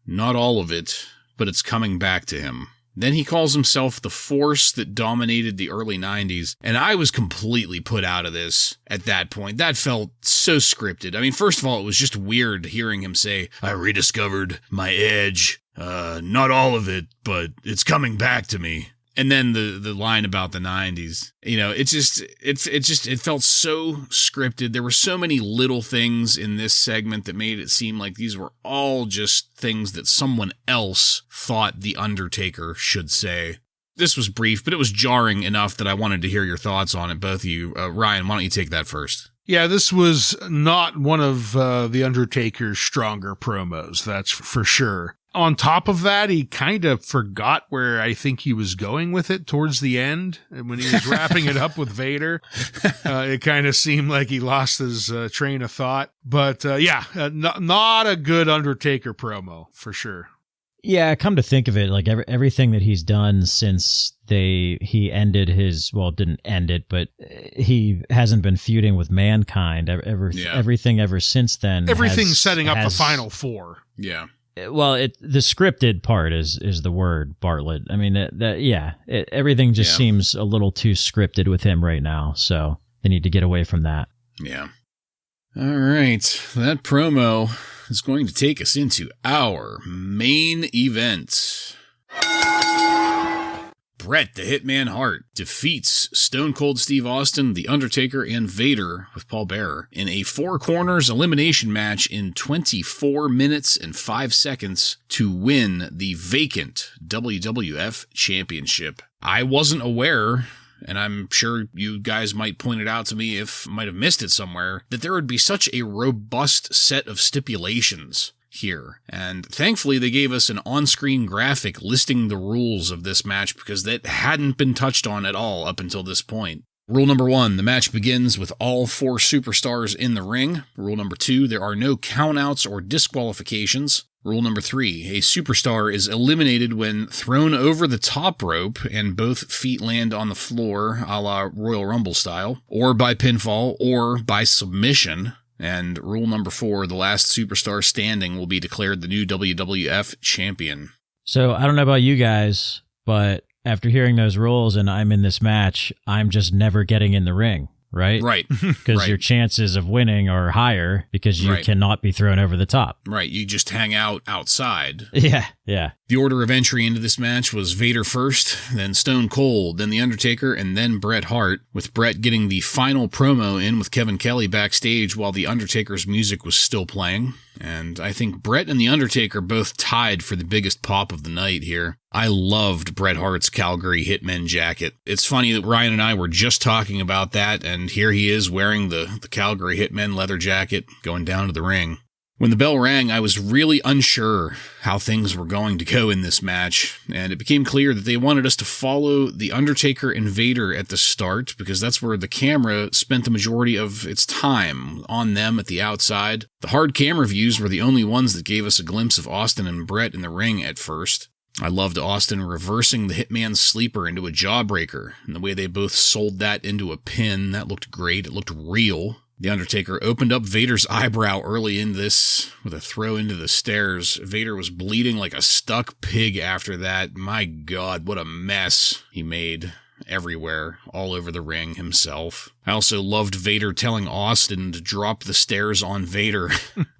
not all of it, but it's coming back to him. Then he calls himself the force that dominated the early 90s, and I was completely put out of this at that point. That felt so scripted. I mean, first of all, it was just weird hearing him say, I rediscovered my edge. Not all of it, but it's coming back to me. And then the line about the 90s, it felt so scripted. There were so many little things in this segment that made it seem like these were all just things that someone else thought The Undertaker should say. This was brief, but it was jarring enough that I wanted to hear your thoughts on it, both of you. Ryan, why don't you take that first? Yeah, this was not one of The Undertaker's stronger promos, that's for sure. On top of that, he kind of forgot where I think he was going with it towards the end. And when he was wrapping it up with Vader, it kind of seemed like he lost his train of thought. But not a good Undertaker promo, for sure. Yeah, come to think of it, like everything that he's done since he ended his, well, didn't end it, but he hasn't been feuding with Mankind everything ever since then. Everything's setting up the Final Four. Yeah. Well, the scripted part is the word, Bartlett. I mean, everything just seems a little too scripted with him right now, so they need to get away from that. Yeah. All right, that promo is going to take us into our main event. Bret the Hitman Hart defeats Stone Cold Steve Austin, The Undertaker, and Vader with Paul Bearer in a 4 corners elimination match in 24 minutes and 5 seconds to win the vacant WWF Championship. I wasn't aware, and I'm sure you guys might point it out to me if I might have missed it somewhere, that there would be such a robust set of stipulations here. And thankfully they gave us an on-screen graphic listing the rules of this match because that hadn't been touched on at all up until this point. Rule number 1, the match begins with all 4 superstars in the ring. Rule number 2, there are no countouts or disqualifications. Rule number 3, a superstar is eliminated when thrown over the top rope and both feet land on the floor a la Royal Rumble style, or by pinfall, or by submission. And rule number 4, the last superstar standing will be declared the new WWF champion. So I don't know about you guys, but after hearing those rules and I'm in this match, I'm just never getting in the ring, right? Right. Because your chances of winning are higher because you cannot be thrown over the top. Right. You just hang out outside. Yeah. The order of entry into this match was Vader first, then Stone Cold, then The Undertaker, and then Bret Hart, with Bret getting the final promo in with Kevin Kelly backstage while The Undertaker's music was still playing. And I think Bret and The Undertaker both tied for the biggest pop of the night here. I loved Bret Hart's Calgary Hitmen jacket. It's funny that Ryan and I were just talking about that, and here he is wearing the Calgary Hitmen leather jacket going down to the ring. When the bell rang, I was really unsure how things were going to go in this match, and it became clear that they wanted us to follow The Undertaker and Vader at the start, because that's where the camera spent the majority of its time, on them at the outside. The hard camera views were the only ones that gave us a glimpse of Austin and Bret in the ring at first. I loved Austin reversing the Hitman's sleeper into a jawbreaker, and the way they both sold that into a pin, that looked great, it looked real. The Undertaker opened up Vader's eyebrow early in this with a throw into the stairs. Vader was bleeding like a stuck pig after that. My God, what a mess he made everywhere, all over the ring himself. I also loved Vader telling Austin to drop the stairs on Vader,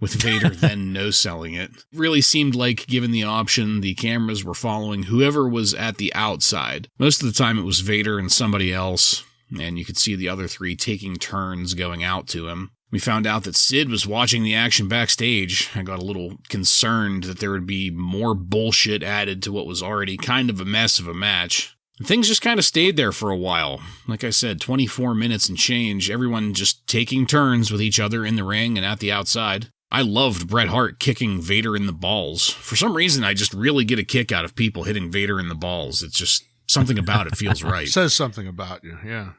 with Vader then no-selling it. Really seemed like, given the option, the cameras were following whoever was at the outside. Most of the time it was Vader and somebody else, and you could see the other 3 taking turns going out to him. We found out that Sid was watching the action backstage. I got a little concerned that there would be more bullshit added to what was already kind of a mess of a match. Things just kind of stayed there for a while. Like I said, 24 minutes and change, everyone just taking turns with each other in the ring and at the outside. I loved Bret Hart kicking Vader in the balls. For some reason, I just really get a kick out of people hitting Vader in the balls. It's just Something about it feels right. Says something about you, yeah.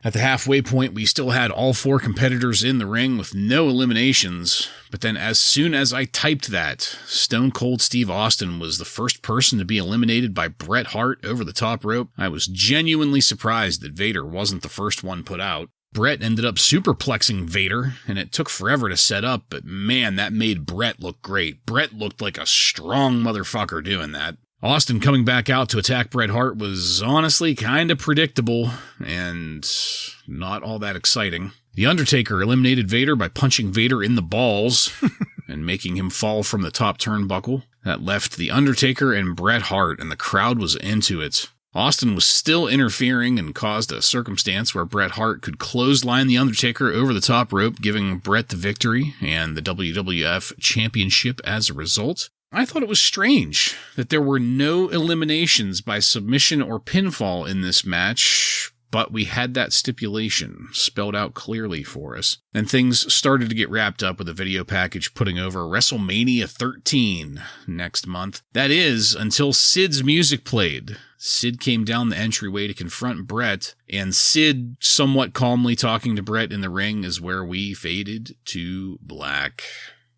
At the halfway point, we still had all 4 competitors in the ring with no eliminations. But then as soon as I typed that, Stone Cold Steve Austin was the first person to be eliminated by Bret Hart over the top rope. I was genuinely surprised that Vader wasn't the first one put out. Bret ended up superplexing Vader, and it took forever to set up, but man, that made Bret look great. Bret looked like a strong motherfucker doing that. Austin coming back out to attack Bret Hart was honestly kind of predictable and not all that exciting. The Undertaker eliminated Vader by punching Vader in the balls and making him fall from the top turnbuckle. That left The Undertaker and Bret Hart, and the crowd was into it. Austin was still interfering and caused a circumstance where Bret Hart could clothesline The Undertaker over the top rope, giving Bret the victory and the WWF Championship as a result. I thought it was strange that there were no eliminations by submission or pinfall in this match, but we had that stipulation spelled out clearly for us. And things started to get wrapped up with a video package putting over WrestleMania 13 next month. That is, until Sid's music played. Sid came down the entryway to confront Bret, and Sid somewhat calmly talking to Bret in the ring is where we faded to black.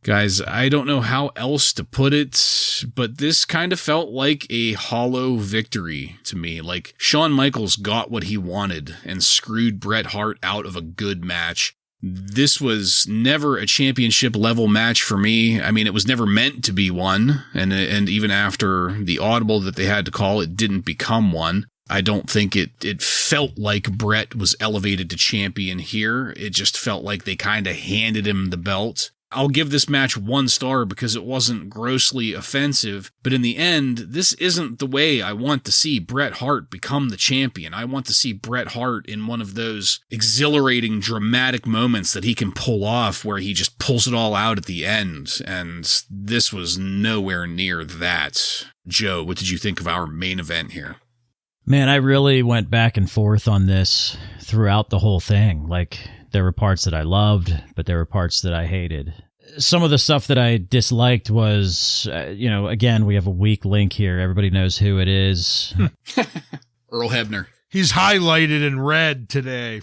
Guys, I don't know how else to put it, but this kind of felt like a hollow victory to me. Like Shawn Michaels got what he wanted and screwed Bret Hart out of a good match. This was never a championship level match for me. I mean, it was never meant to be one, and even after the audible that they had to call, it didn't become one. I don't think it felt like Bret was elevated to champion here. It just felt like they kind of handed him the belt. I'll give this match 1 star because it wasn't grossly offensive, but in the end, this isn't the way I want to see Bret Hart become the champion. I want to see Bret Hart in one of those exhilarating, dramatic moments that he can pull off where he just pulls it all out at the end, and this was nowhere near that. Joe, what did you think of our main event here? Man, I really went back and forth on this throughout the whole thing. Like, there were parts that I loved, but there were parts that I hated. Some of the stuff that I disliked was, again, we have a weak link here. Everybody knows who it is. Earl Hebner. He's highlighted in red today.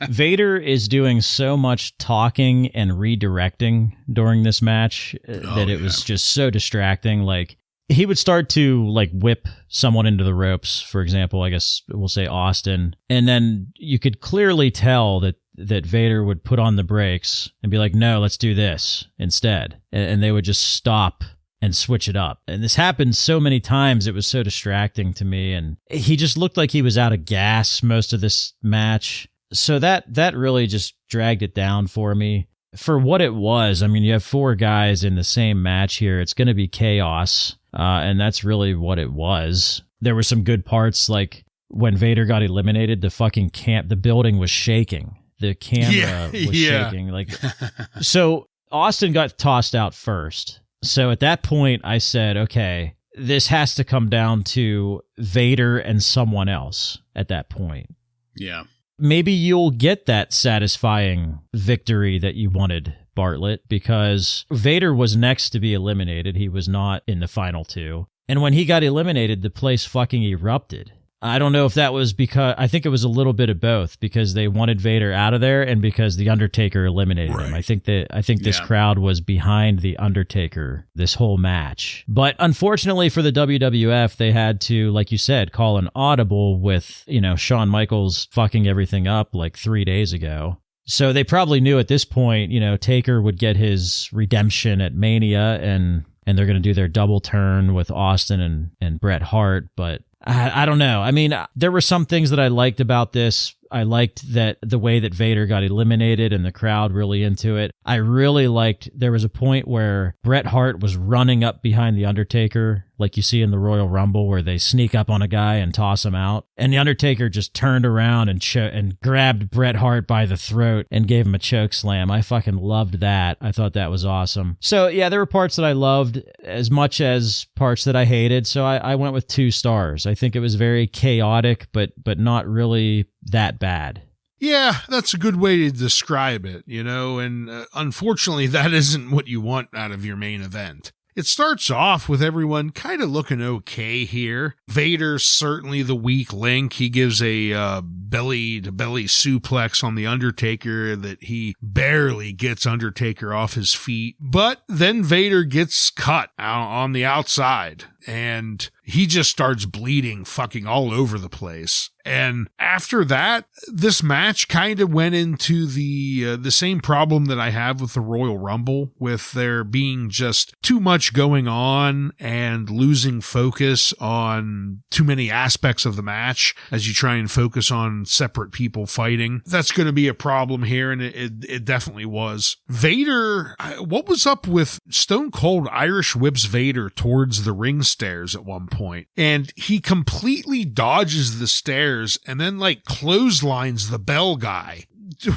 Vader is doing so much talking and redirecting during this match that it was just so distracting. Like, he would start to whip someone into the ropes, for example, I guess we'll say Austin. And then you could clearly tell that Vader would put on the brakes and be like, no, let's do this instead. And they would just stop and switch it up. And this happened so many times, it was so distracting to me. And he just looked like he was out of gas most of this match. So that really just dragged it down for me. For what it was, I mean, you have 4 guys in the same match here. It's going to be chaos. And that's really what it was. There were some good parts, like when Vader got eliminated, the building was shaking. The camera was shaking. Like, so Austin got tossed out first. So at that point, I said, okay, this has to come down to Vader and someone else at that point. Yeah. Maybe you'll get that satisfying victory that you wanted, Bartlett, because Vader was next to be eliminated. He was not in the final 2. And when he got eliminated, the place fucking erupted. I don't know if that was because, I think it was a little bit of both, because they wanted Vader out of there and because The Undertaker eliminated him. I think this crowd was behind The Undertaker this whole match. But unfortunately for the WWF, they had to, like you said, call an audible with, Shawn Michaels fucking everything up like 3 days ago. So they probably knew at this point, Taker would get his redemption at Mania and they're going to do their double turn with Austin and Bret Hart. But I don't know. I mean, there were some things that I liked about this. I liked that the way that Vader got eliminated and the crowd really into it. I really liked, there was a point where Bret Hart was running up behind The Undertaker, like you see in the Royal Rumble, where they sneak up on a guy and toss him out. And The Undertaker just turned around and grabbed Bret Hart by the throat and gave him a choke slam. I fucking loved that. I thought that was awesome. So yeah, there were parts that I loved as much as parts that I hated. So I went with 2 stars. I think it was very chaotic, but not really that bad. Yeah, that's a good way to describe it, and unfortunately that isn't what you want out of your main event. It starts off with everyone kind of looking okay here. Vader's certainly the weak link. He gives a belly-to-belly suplex on the Undertaker that he barely gets Undertaker off his feet. But then Vader gets cut on the outside, and he just starts bleeding fucking all over the place. And after that, this match kind of went into the same problem that I have with the Royal Rumble, with there being just too much going on and losing focus on too many aspects of the match as you try and focus on separate people fighting. That's going to be a problem here, and it definitely was. Vader, what was up with Stone Cold Irish whips Vader towards the ring stairs at one point, and he completely dodges the stairs and then like clotheslines the bell guy.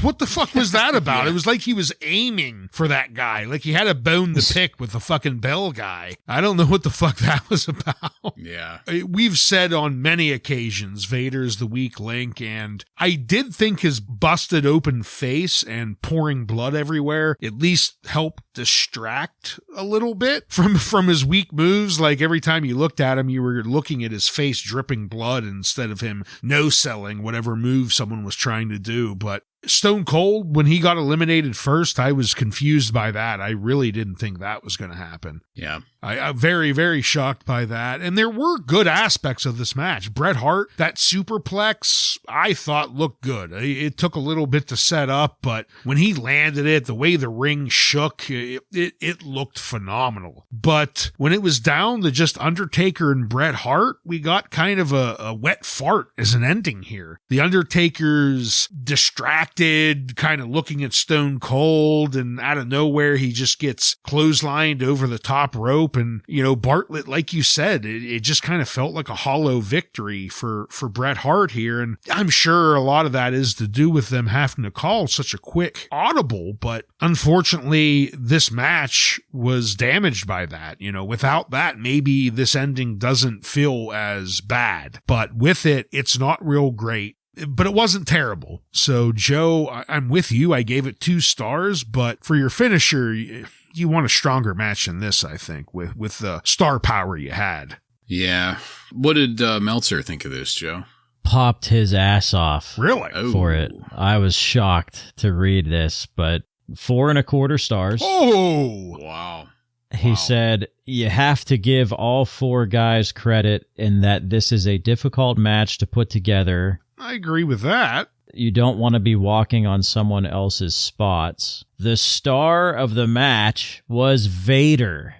What the fuck was that about? It was like he was aiming for that guy. Like he had a bone to pick with the fucking bell guy. I don't know what the fuck that was about. Yeah. We've said on many occasions, Vader's the weak link, and I did think his busted open face and pouring blood everywhere at least helped distract a little bit from his weak moves. Like every time you looked at him, you were looking at his face dripping blood instead of him no-selling whatever move someone was trying to do. But Stone Cold, when he got eliminated first, I was confused by that. I really didn't think that was going to happen. Yeah. I'm very, very shocked by that. And there were good aspects of this match. Bret Hart, that superplex, I thought looked good. It took a little bit to set up, but when he landed it, the way the ring shook, it looked phenomenal. But when it was down to just Undertaker and Bret Hart, we got kind of a wet fart as an ending here. The Undertaker's distracted, kind of looking at Stone Cold, and out of nowhere, he just gets clotheslined over the top rope. And, Bartlett, like you said, it just kind of felt like a hollow victory for Bret Hart here. And I'm sure a lot of that is to do with them having to call such a quick audible. But unfortunately, this match was damaged by that. Without that, maybe this ending doesn't feel as bad. But with it, it's not real great. But it wasn't terrible. So, Joe, I'm with you. I gave it 2 stars. But for your finisher, you want a stronger match than this, I think, with the star power you had. Yeah. What did Meltzer think of this, Joe? Popped his ass off. Really? For it. I was shocked to read this, but 4.25 stars. Oh! Wow. He said, you have to give all 4 guys credit in that this is a difficult match to put together. I agree with that. You don't want to be walking on someone else's spots. The star of the match was Vader.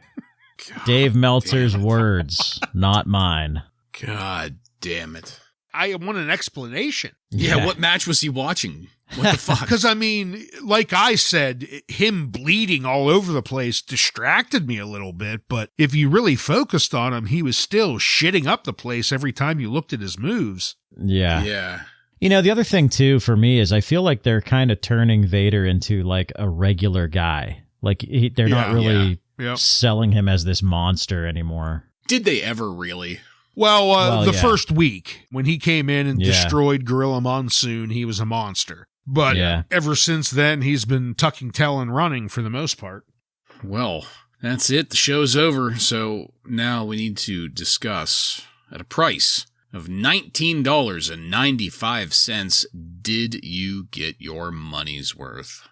Dave Meltzer's words, not mine. God damn it. I want an explanation. Yeah, what match was he watching? What the fuck? Because, like I said, him bleeding all over the place distracted me a little bit, but if you really focused on him, he was still shitting up the place every time you looked at his moves. Yeah. Yeah. The other thing, too, for me is I feel like they're kind of turning Vader into, like, a regular guy. Like, they're not really selling him as this monster anymore. Did they ever really? Well, the first week, when he came in and destroyed Gorilla Monsoon, he was a monster. But ever since then, he's been tucking tail and running for the most part. Well, that's it. The show's over. So now we need to discuss, at a price of $19.95, did you get your money's worth?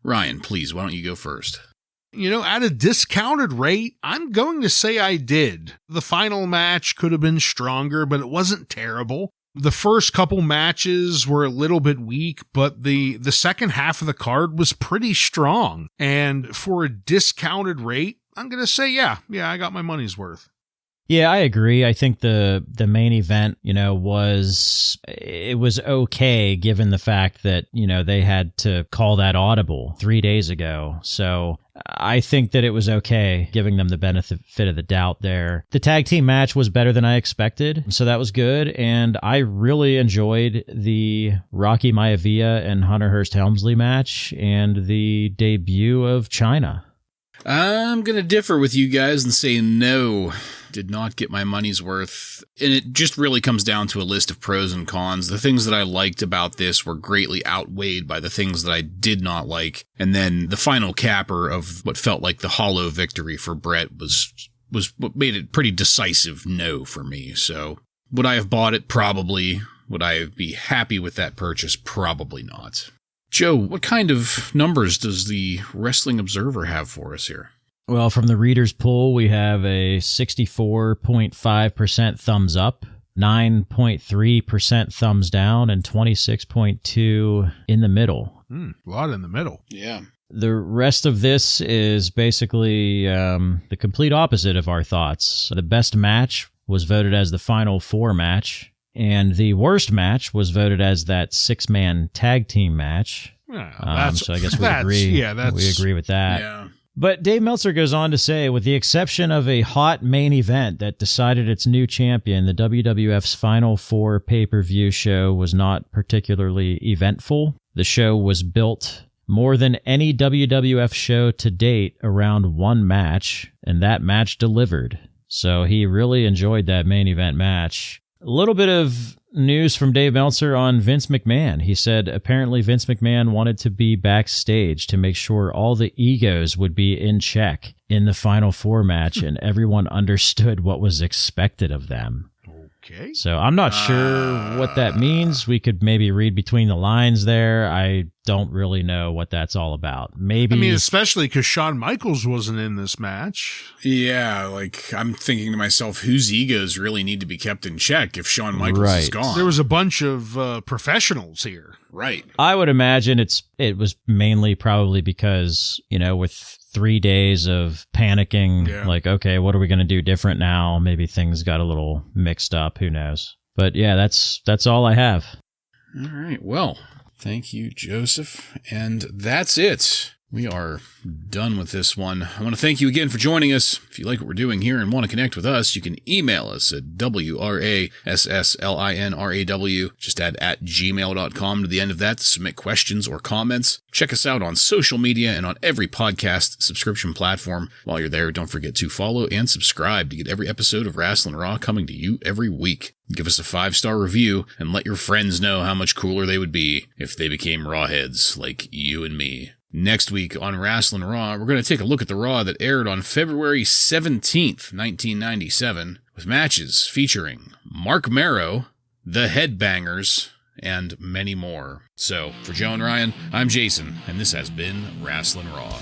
Ryan, please, why don't you go first? At a discounted rate, I'm going to say I did. The final match could have been stronger, but it wasn't terrible. The first couple matches were a little bit weak, but the second half of the card was pretty strong. And for a discounted rate, I'm going to say, yeah, I got my money's worth. Yeah, I agree. I think the main event, was okay given the fact that, they had to call that audible 3 days ago. So I think that it was okay, giving them the benefit of the doubt there. The tag team match was better than I expected, so that was good. And I really enjoyed the Rocky Maivia and Hunter Hearst Helmsley match and the debut of Chyna. I'm going to differ with you guys and say no. did not get my money's worth. And it just really comes down to a list of pros and cons. The things that I liked about this were greatly outweighed by the things that I did not like. And then the final capper of what felt like the hollow victory for Brett was what made it pretty decisive no for me. So would I have bought it? Probably. Would I be happy with that purchase? Probably not. Joe, what kind of numbers does the Wrestling Observer have for us here? Well, from the reader's poll, we have a 64.5% thumbs up, 9.3% thumbs down, and 26.2% in the middle. A lot in the middle. Yeah. The rest of this is basically the complete opposite of our thoughts. The best match was voted as the Final Four match. And the worst match was voted as that 6-man tag team match. Well, so I guess we agree. Yeah, we agree with that. Yeah. But Dave Meltzer goes on to say, with the exception of a hot main event that decided its new champion, the WWF's Final Four pay-per-view show was not particularly eventful. The show was built more than any WWF show to date around one match, and that match delivered. So he really enjoyed that main event match. A little bit of news from Dave Meltzer on Vince McMahon. He said apparently Vince McMahon wanted to be backstage to make sure all the egos would be in check in the Final Four match and everyone understood what was expected of them. Okay. So I'm not sure what that means. We could maybe read between the lines there. I don't really know what that's all about. Maybe. I mean, especially because Shawn Michaels wasn't in this match. Yeah, like I'm thinking to myself, whose egos really need to be kept in check if Shawn Michaels is gone? There was a bunch of professionals here. Right. I would imagine it was mainly probably because, with 3 days of panicking, like, okay, what are we going to do different now? Maybe things got a little mixed up. Who knows? But yeah, that's all I have. All right. Well, thank you, Joseph. And that's it. We are done with this one. I want to thank you again for joining us. If you like what we're doing here and want to connect with us, you can email us at WRASSLINRAW. Just add @gmail.com to the end of that to submit questions or comments. Check us out on social media and on every podcast subscription platform. While you're there, don't forget to follow and subscribe to get every episode of Wrasslin Raw coming to you every week. Give us a 5-star review and let your friends know how much cooler they would be if they became Rawheads like you and me. Next week on Wrasslin Raw, we're going to take a look at the Raw that aired on February 17th, 1997, with matches featuring Marc Mero, the Headbangers, and many more. So, for Joe and Ryan, I'm Jason, and this has been Wrasslin Raw.